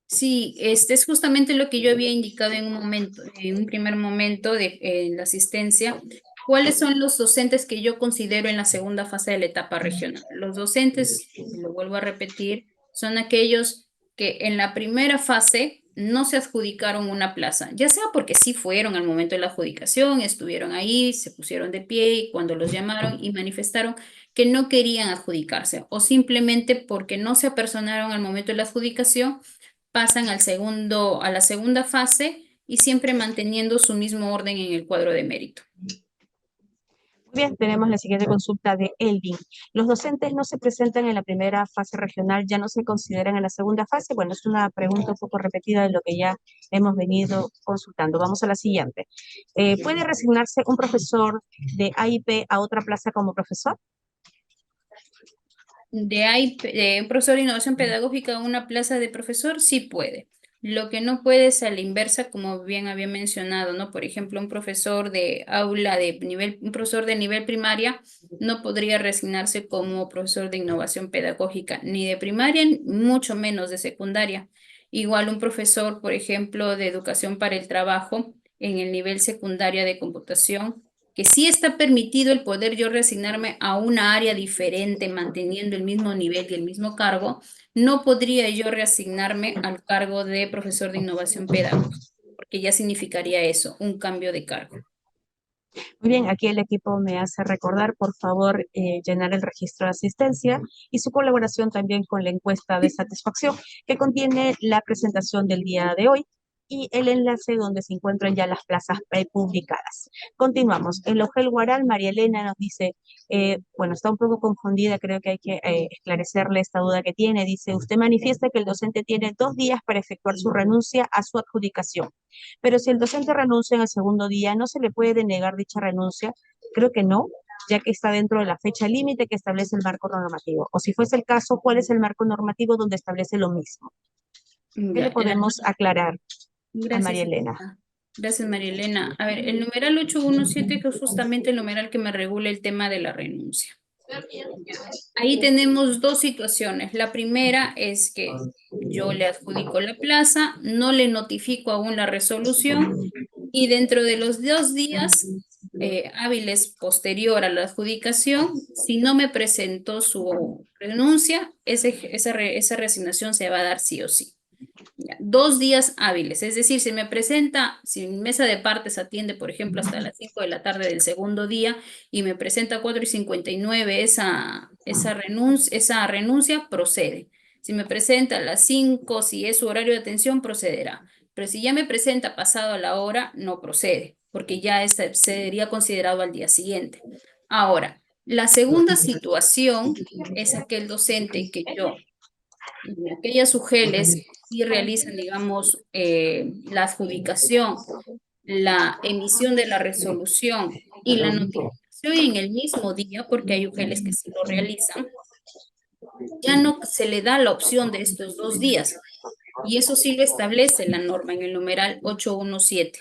Sí, es justamente lo que yo había indicado en un momento, en un primer momento de la asistencia. ¿Cuáles son los docentes que yo considero en la segunda fase de la etapa regional? Los docentes, lo vuelvo a repetir, son aquellos que en la primera fase no se adjudicaron una plaza, ya sea porque sí fueron al momento de la adjudicación, estuvieron ahí, se pusieron de pie y cuando los llamaron y manifestaron que no querían adjudicarse, o simplemente porque no se apersonaron al momento de la adjudicación pasan a la segunda fase y siempre manteniendo su mismo orden en el cuadro de mérito. Muy bien, tenemos la siguiente consulta de Elvin. ¿Los docentes no se presentan en la primera fase regional, ya no se consideran en la segunda fase? Bueno, es una pregunta un poco repetida de lo que ya hemos venido consultando. Vamos a la siguiente. ¿Puede resignarse un profesor de AIP a otra plaza como profesor? De un profesor de innovación pedagógica a una plaza de profesor, sí puede. Lo que no puede es a la inversa, como bien había mencionado, ¿no? Por ejemplo, un profesor de aula un profesor de nivel primaria no podría resignarse como profesor de innovación pedagógica, ni de primaria, mucho menos de secundaria. Igual un profesor, por ejemplo, de educación para el trabajo en el nivel secundaria de computación que sí está permitido el poder yo reasignarme a una área diferente manteniendo el mismo nivel y el mismo cargo, no podría yo reasignarme al cargo de profesor de innovación pedagógica, porque ya significaría eso, un cambio de cargo. Muy bien, aquí el equipo me hace recordar, por favor, llenar el registro de asistencia y su colaboración también con la encuesta de satisfacción que contiene la presentación del día de hoy y el enlace donde se encuentran ya las plazas prepublicadas. Continuamos. En Logel Guaral, María Elena nos dice, bueno, está un poco confundida, creo que hay que esclarecerle esta duda que tiene. Dice, usted manifiesta que el docente tiene 2 días para efectuar su renuncia a su adjudicación, pero si el docente renuncia en el segundo día, ¿no se le puede denegar dicha renuncia? Creo que no, ya que está dentro de la fecha límite que establece el marco normativo. O si fuese el caso, ¿cuál es el marco normativo donde establece lo mismo? ¿Qué le podemos aclarar a María Gracias, Elena? Anita. Gracias, María Elena. A ver, el numeral 817 que es justamente el numeral que me regula el tema de la renuncia. Ahí tenemos dos situaciones. La primera es que yo le adjudico la plaza, no le notifico aún la resolución y dentro de los 2 días hábiles posterior a la adjudicación, si no me presentó su renuncia, esa reasignación se va a dar sí o sí. Ya, 2 días hábiles, es decir, si mi mesa de partes atiende, por ejemplo, hasta las 5 de la tarde del segundo día y me presenta a 4:59 esa renuncia, procede. Si me presenta a las 5, si es su horario de atención, procederá. Pero si ya me presenta pasado la hora, no procede, porque ya sería considerado al día siguiente. Ahora, la segunda situación es aquel docente que yo y aquellas UGELs sí realizan, digamos, la adjudicación, la emisión de la resolución y la notificación en el mismo día, porque hay UGELs que sí lo realizan, ya no se le da la opción de estos 2 días. Y eso sí lo establece la norma en el numeral 817.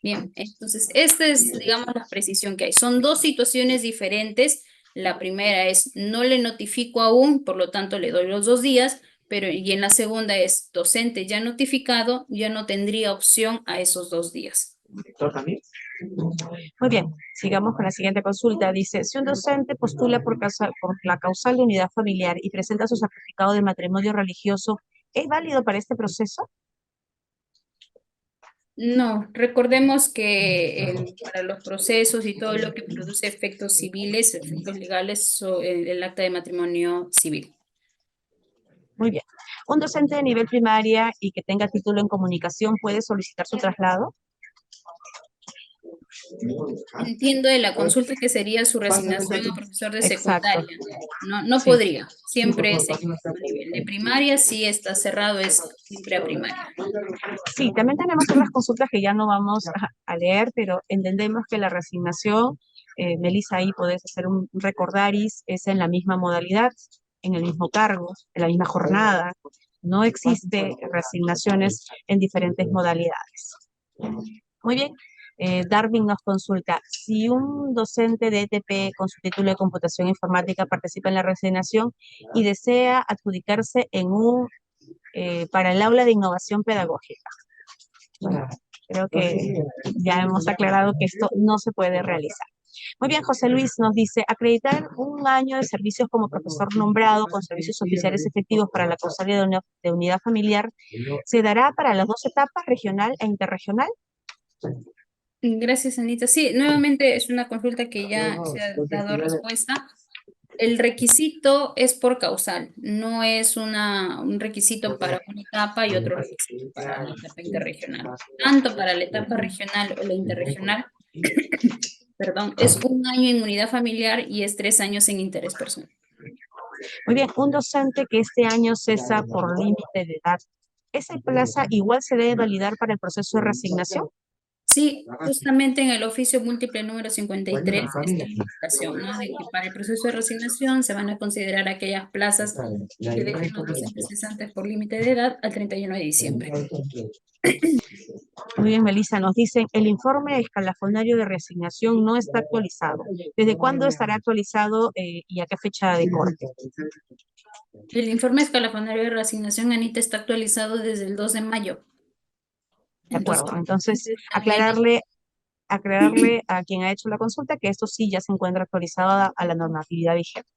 Bien, entonces, esta es, digamos, la precisión que hay. Son dos situaciones diferentes. La primera es, no le notifico aún, por lo tanto, le doy los 2 días, pero y en la segunda es, docente ya notificado, ya no tendría opción a esos 2 días. Muy bien, sigamos con la siguiente consulta. Dice, si un docente postula por la causal de unidad familiar y presenta su certificado de matrimonio religioso, ¿es válido para este proceso? No, recordemos que para los procesos y todo lo que produce efectos civiles, efectos legales, el acta de matrimonio civil. Muy bien. ¿Un docente de nivel primaria y que tenga título en comunicación puede solicitar su traslado? Entiendo de la consulta que sería su resignación a profesor de Exacto. secundaria. No Sí. podría, siempre es en el nivel de primaria, sí está cerrado, es siempre a primaria. Sí, también tenemos otras consultas que ya no vamos a leer, pero entendemos que la resignación, Melissa, ahí podés hacer un recordaris, es en la misma modalidad, en el mismo cargo, en la misma jornada. No existe resignaciones en diferentes modalidades. Muy bien. Darwin nos consulta, si un docente de ETP con su título de computación informática participa en la resignación y desea adjudicarse para el aula de innovación pedagógica. Bueno, creo que ya hemos aclarado que esto no se puede realizar. Muy bien, José Luis nos dice, acreditar un año de servicios como profesor nombrado con servicios oficiales efectivos para la causalia de unidad familiar, ¿se dará para las dos etapas, regional e interregional? Gracias, Anita. Sí, nuevamente es una consulta que ya se ha dado respuesta. El requisito es por causal, no es un requisito para una etapa y otro requisito para la etapa interregional. Tanto para la etapa regional o la interregional, perdón, es 1 año en unidad familiar y es 3 años en interés personal. Muy bien, un docente que este año cesa por límite de edad, ¿esa plaza igual se debe validar para el proceso de reasignación? Sí, justamente en el oficio múltiple número 53 está la indicación, ¿no? De que para el proceso de reasignación se van a considerar aquellas plazas que dejen los docentes cesantes por límite de edad al 31 de diciembre. Muy bien, Melissa, nos dicen, el informe escalafonario de reasignación no está actualizado. ¿Desde cuándo estará actualizado y a qué fecha de corte? El informe escalafonario de reasignación, Anita, está actualizado desde el 2 de mayo. De acuerdo, entonces También aclararle a quien ha hecho la consulta que esto sí ya se encuentra actualizado a la normatividad vigente.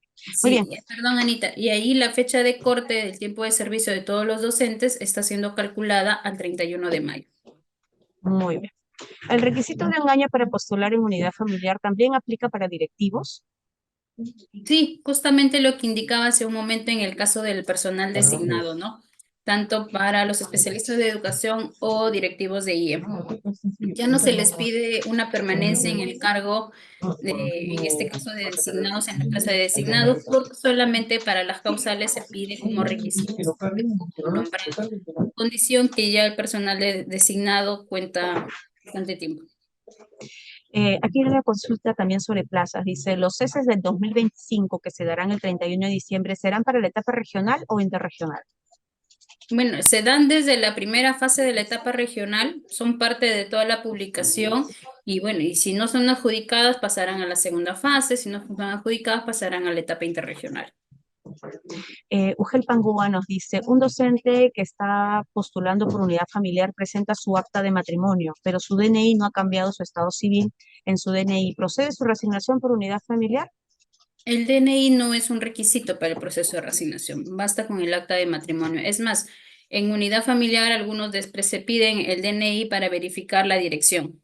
Muy bien. sí, perdón, Anita, y ahí la fecha de corte del tiempo de servicio de todos los docentes está siendo calculada al 31 de mayo. Muy bien. ¿El requisito de un año para postular en unidad familiar también aplica para directivos? Sí, justamente lo que indicaba hace un momento en el caso del personal designado, ¿no? Tanto para los especialistas de educación o directivos de IE. Ya no se les pide una permanencia en el cargo, en este caso de designados en la plaza de designados, porque solamente para las causales se pide como requisito nombrado, condición que ya el personal designado cuenta bastante tiempo. Aquí hay una consulta también sobre plazas. Dice, ¿los ceses del 2025 que se darán el 31 de diciembre serán para la etapa regional o interregional? Bueno, se dan desde la primera fase de la etapa regional, son parte de toda la publicación y bueno, y si no son adjudicadas pasarán a la segunda fase, si no son adjudicadas pasarán a la etapa interregional. Ugel Pangúa nos dice, un docente que está postulando por unidad familiar presenta su acta de matrimonio, pero su DNI no ha cambiado su estado civil en su DNI. ¿Procede su resignación por unidad familiar? El DNI no es un requisito para el proceso de reasignación, basta con el acta de matrimonio. Es más, en unidad familiar algunos se piden el DNI para verificar la dirección.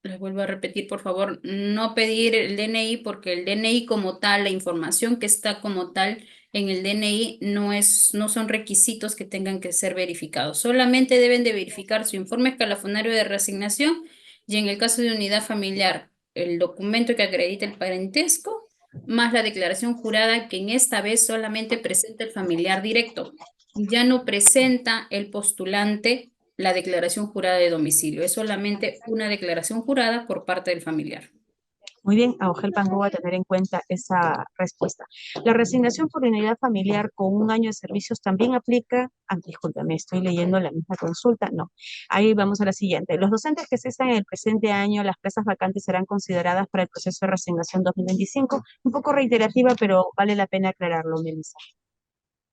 Les vuelvo a repetir, por favor, no pedir el DNI porque el DNI como tal, la información que está como tal en el DNI no son requisitos que tengan que ser verificados. Solamente deben de verificar su informe escalafonario de reasignación y en el caso de unidad familiar, el documento que acredite el parentesco más la declaración jurada que en esta vez solamente presenta el familiar directo. Ya no presenta el postulante la declaración jurada de domicilio. Es solamente una declaración jurada por parte del familiar. Muy bien, a Ugel Pangúa a tener en cuenta esa respuesta. La resignación por unidad familiar con un año de servicios también aplica, discúlpame, estoy leyendo la misma consulta, no. Ahí vamos a la siguiente. Los docentes que cesan en el presente año, las plazas vacantes serán consideradas para el proceso de resignación 2025. Un poco reiterativa, pero vale la pena aclararlo, Melissa.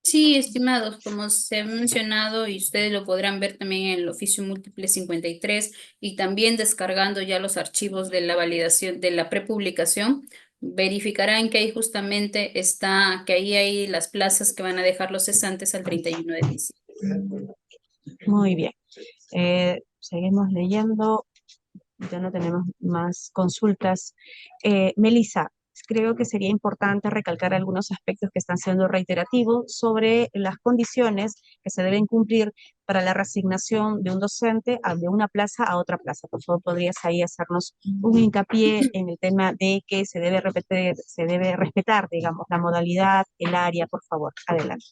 Sí, estimados, como se ha mencionado y ustedes lo podrán ver también en el oficio múltiple 53 y también descargando ya los archivos de la validación de la prepublicación, verificarán que ahí justamente está, que ahí hay las plazas que van a dejar los cesantes al 31 de diciembre. Muy bien. Seguimos leyendo. Ya no tenemos más consultas. Melissa, creo que sería importante recalcar algunos aspectos que están siendo reiterativos sobre las condiciones que se deben cumplir para la reasignación de un docente de una plaza a otra plaza. Por favor, ¿podrías ahí hacernos un hincapié en el tema de que se debe repetir, se debe respetar, digamos, la modalidad, el área? Por favor, adelante.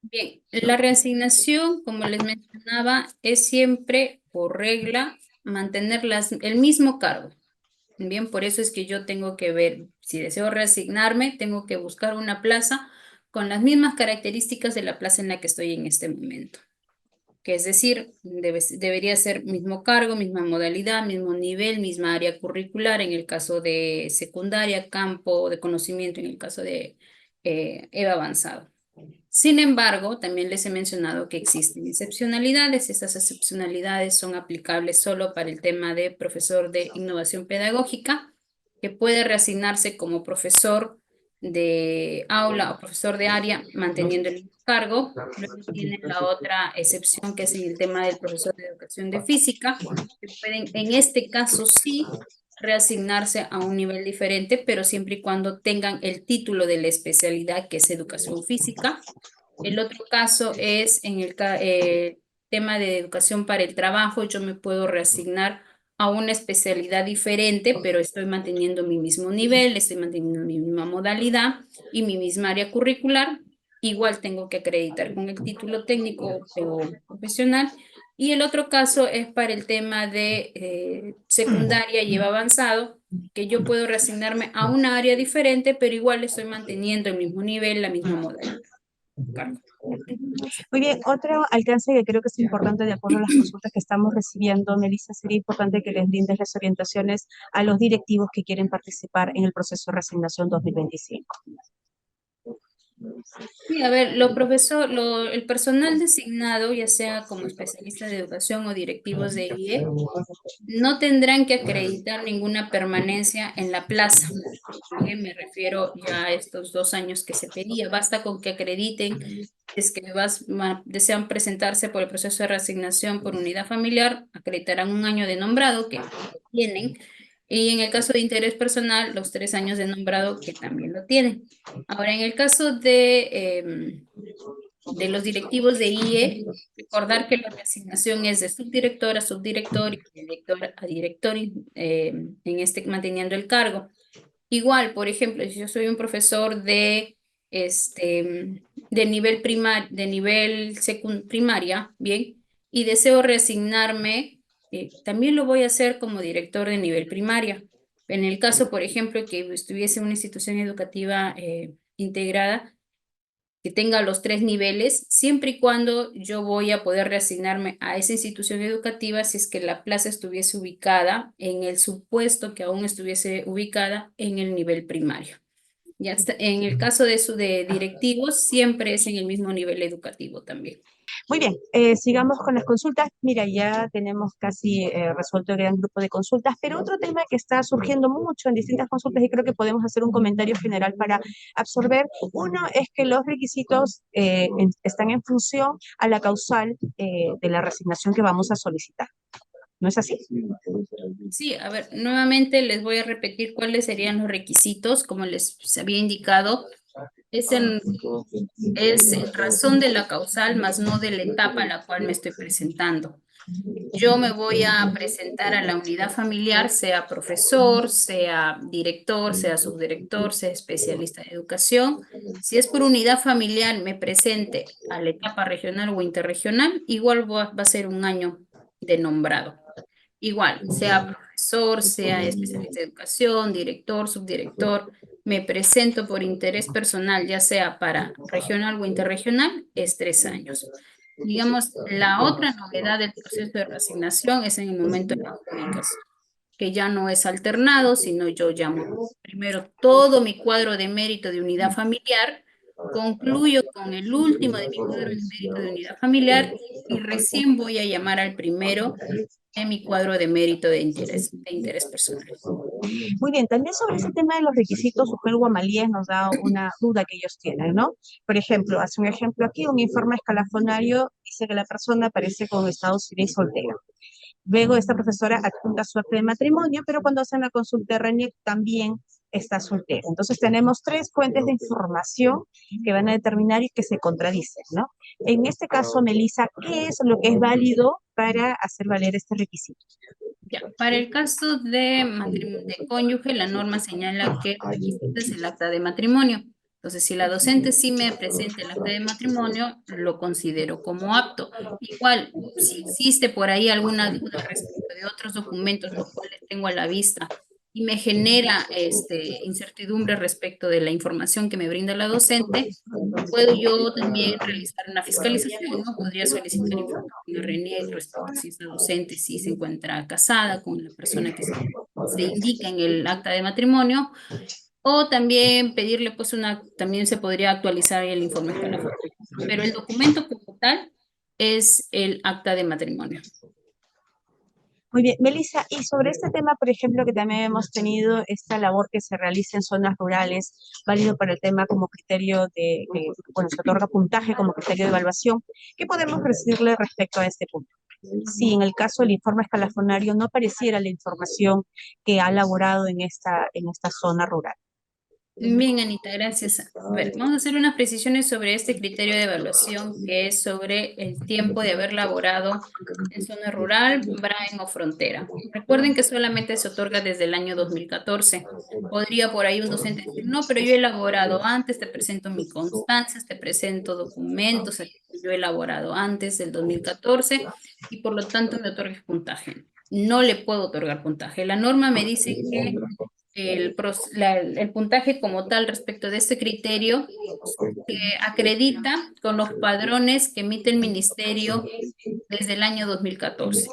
Bien, la reasignación, como les mencionaba, es siempre por regla mantener el mismo cargo. Bien, por eso es que yo tengo que ver, si deseo reasignarme, tengo que buscar una plaza con las mismas características de la plaza en la que estoy en este momento. Que es decir, debería ser mismo cargo, misma modalidad, mismo nivel, misma área curricular en el caso de secundaria, campo de conocimiento en el caso de EVA avanzado. Sin embargo, también les he mencionado que existen excepcionalidades. Estas excepcionalidades son aplicables solo para el tema de profesor de innovación pedagógica, que puede reasignarse como profesor de aula o profesor de área manteniendo el mismo cargo. Luego tienen la otra excepción que es en el tema del profesor de educación de física, que pueden en este caso sí reasignarse a un nivel diferente, pero siempre y cuando tengan el título de la especialidad que es educación física. El otro caso es en el tema de educación para el trabajo, yo me puedo reasignar a una especialidad diferente, pero estoy manteniendo mi mismo nivel, estoy manteniendo mi misma modalidad y mi misma área curricular. Igual tengo que acreditar con el título técnico o profesional. Y el otro caso es para el tema de secundaria y avanzado, que yo puedo reasignarme a una área diferente, pero igual estoy manteniendo el mismo nivel, la misma modalidad. Cargo. Muy bien, otro alcance que creo que es importante de acuerdo a las consultas que estamos recibiendo, Melissa, sería importante que les brindes las orientaciones a los directivos que quieren participar en el proceso de reasignación 2025. Sí, a ver, el personal designado, ya sea como especialistas de educación o directivos de IE, no tendrán que acreditar ninguna permanencia en la plaza. Bien, me refiero ya a estos 2 años que se pedía. Basta con que acrediten es que desean presentarse por el proceso de reasignación por unidad familiar, acreditarán un año de nombrado que tienen, y en el caso de interés personal, los 3 años de nombrado que también lo tienen. Ahora, en el caso de los directivos de IE, recordar que la reasignación es de subdirector a subdirector y director a director, manteniendo el cargo. Igual, por ejemplo, si yo soy un profesor de nivel primaria, bien, y deseo reasignarme, también lo voy a hacer como director de nivel primaria. En el caso, por ejemplo, que estuviese en una institución educativa integrada, que tenga los 3 niveles, siempre y cuando yo voy a poder reasignarme a esa institución educativa si es que la plaza estuviese ubicada en el supuesto que aún estuviese ubicada en el nivel primario. Ya está, en el caso de directivos, siempre es en el mismo nivel educativo también. Muy bien, sigamos con las consultas. Mira, ya tenemos casi resuelto el gran grupo de consultas, pero otro tema que está surgiendo mucho en distintas consultas y creo que podemos hacer un comentario general para absorber. Uno es que los requisitos están en función a la causal de la resignación que vamos a solicitar. ¿No es así? Sí, a ver, nuevamente les voy a repetir cuáles serían los requisitos, como les había indicado. Es en razón de la causal, más no de la etapa a la cual me estoy presentando. Yo me voy a presentar a la unidad familiar, sea profesor, sea director, sea subdirector, sea especialista en educación. Si es por unidad familiar, me presente a la etapa regional o interregional, igual va a ser un año de nombrado. Igual, sea profesor, sea especialista en educación, director, subdirector, me presento por interés personal, ya sea para regional o interregional, es 3 años. Digamos, la otra novedad del proceso de reasignación es en el momento de la adjudicación, que ya no es alternado, sino yo llamo primero todo mi cuadro de mérito de unidad familiar, concluyo con el último de mi cuadro de mérito de unidad familiar y recién voy a llamar al primero de mi cuadro de mérito de interés personal. Muy bien, también sobre ese tema de los requisitos, Ujel Guamalíes nos da una duda que ellos tienen, ¿no? Por ejemplo, hace un ejemplo aquí, un informe escalafonario dice que la persona aparece con estado civil soltera. Luego esta profesora adjunta su acta de matrimonio, pero cuando hacen la consulta de RENIEC también está soltera. Entonces tenemos 3 fuentes de información que van a determinar y que se contradicen, ¿no? En este caso, Melissa, ¿qué es lo que es válido para hacer valer este requisito? Ya, para el caso de cónyuge, la norma señala que el requisito es el acta de matrimonio. Entonces, si la docente sí me presenta el acta de matrimonio, lo considero como apto. Igual, si existe por ahí alguna duda respecto de otros documentos, los cuales tengo a la vista, y me genera incertidumbre respecto de la información que me brinda la docente, puedo yo también realizar una fiscalización, ¿no? Podría solicitar información a RENIEC respecto a si esa docente sí se encuentra casada con la persona que se indica en el acta de matrimonio, o también pedirle, pues, también se podría actualizar el informe escalafón. Pero el documento como tal es el acta de matrimonio. Muy bien, Melissa, y sobre este tema, por ejemplo, que también hemos tenido esta labor que se realiza en zonas rurales, válido para el tema como criterio bueno, se otorga puntaje como criterio de evaluación, ¿qué podemos decirle respecto a este punto? Si en el caso del informe escalafonario no apareciera la información que ha elaborado en esta zona rural. Bien, Anita, gracias. A ver, vamos a hacer unas precisiones sobre este criterio de evaluación que es sobre el tiempo de haber laborado en zona rural, Brain o frontera. Recuerden que solamente se otorga desde el año 2014. Podría por ahí un docente decir, no, pero yo he elaborado antes, te presento mi constancia, te presento documentos que yo he elaborado antes del 2014 y por lo tanto me otorgues puntaje. No le puedo otorgar puntaje. La norma me dice que el puntaje como tal respecto de este criterio se acredita con los padrones que emite el ministerio desde el año 2014.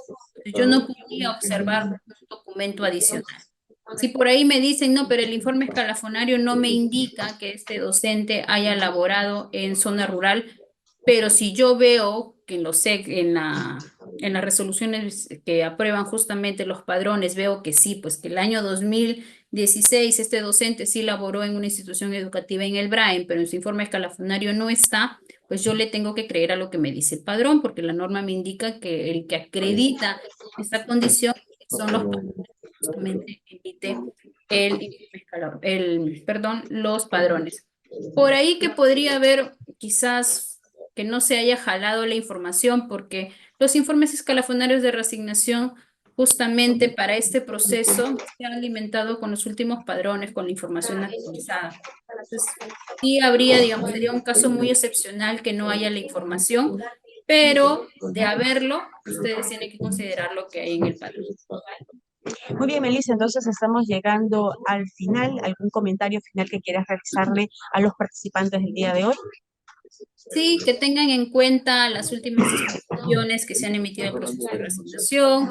Yo no podía observar un documento adicional. Si por ahí me dicen, no, pero el informe escalafonario no me indica que este docente haya laborado en zona rural, pero si yo veo que en las resoluciones que aprueban justamente los padrones, veo que sí, pues que el año 2016 este docente sí laboró en una institución educativa en el Brain, pero en su informe escalafonario no está, pues yo le tengo que creer a lo que me dice el padrón, porque la norma me indica que el que acredita esta condición son los padrones que justamente emite los padrones. Por ahí que podría haber quizás que no se haya jalado la información porque los informes escalafonarios de reasignación justamente para este proceso se han alimentado con los últimos padrones, con la información actualizada. Entonces, sí habría, digamos, sería un caso muy excepcional que no haya la información, pero de haberlo, ustedes tienen que considerar lo que hay en el padrón. Muy bien, Melissa, entonces estamos llegando al final. ¿Algún comentario final que quieras realizarle a los participantes del día de hoy? Sí, que tengan en cuenta las últimas disposiciones que se han emitido en el proceso de resignación,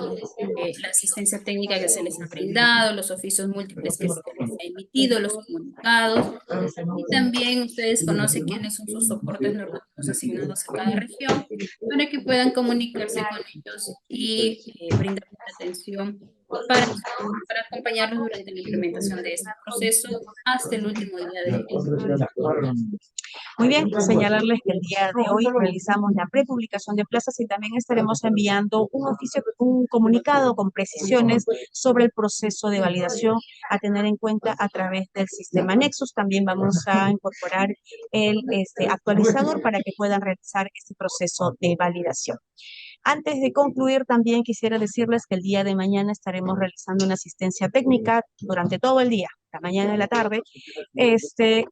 la asistencia técnica que se les ha brindado, los oficios múltiples que se les ha emitido, los comunicados, y también ustedes conocen quiénes son sus soportes normativos asignados a cada región para que puedan comunicarse con ellos y brindar atención para, para acompañarlos durante la implementación de este proceso hasta el último día de Muy bien, señalarles que el día de hoy realizamos la prepublicación de plazas y también estaremos enviando un oficio, un comunicado con precisiones sobre el proceso de validación a tener en cuenta a través del sistema Nexus. También vamos a incorporar el actualizador para que puedan realizar este proceso de validación. Antes de concluir, también quisiera decirles que el día de mañana estaremos realizando una asistencia técnica durante todo el día, la mañana y la tarde,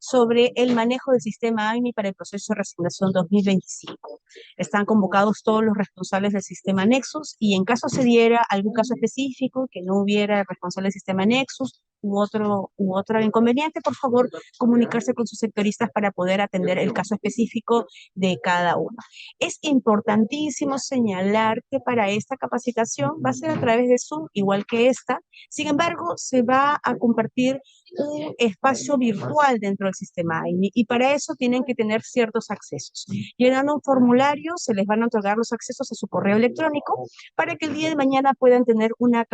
sobre el manejo del sistema AIMI para el proceso de resignación 2025. Están convocados todos los responsables del sistema Nexus y en caso se diera algún caso específico que no hubiera responsable del sistema Nexus u otro inconveniente, por favor, comunicarse con sus sectoristas para poder atender el caso específico de cada uno. Es importantísimo señalar que para esta capacitación va a ser a través de Zoom, igual que esta. Sin embargo, se va a compartir un espacio virtual dentro del sistema AIMI y para eso tienen que tener ciertos accesos. Llenando un formulario, se les van a otorgar los accesos a su correo electrónico para que el día de mañana puedan tener una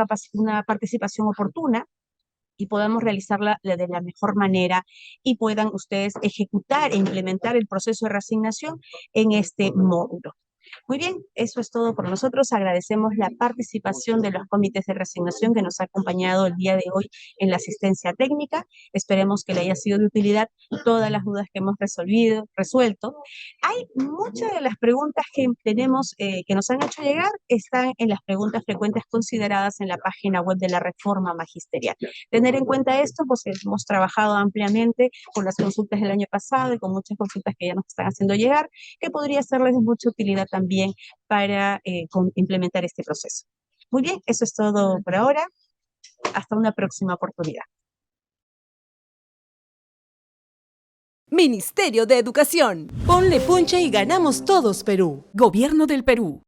participación oportuna y podamos realizarla de la mejor manera y puedan ustedes ejecutar e implementar el proceso de reasignación en este módulo. Muy bien, eso es todo por nosotros. Agradecemos la participación de los comités de reasignación que nos ha acompañado el día de hoy en la asistencia técnica. Esperemos que le haya sido de utilidad todas las dudas que hemos resuelto. Hay muchas de las preguntas que tenemos, que nos han hecho llegar, están en las preguntas frecuentes consideradas en la página web de la Reforma Magisterial. Tener en cuenta esto, pues hemos trabajado ampliamente con las consultas del año pasado y con muchas consultas que ya nos están haciendo llegar, que podría serles de mucha utilidad también para implementar este proceso. Muy bien, eso es todo por ahora. Hasta una próxima oportunidad. Ministerio de Educación. Ponle punche y ganamos todos Perú. Gobierno del Perú.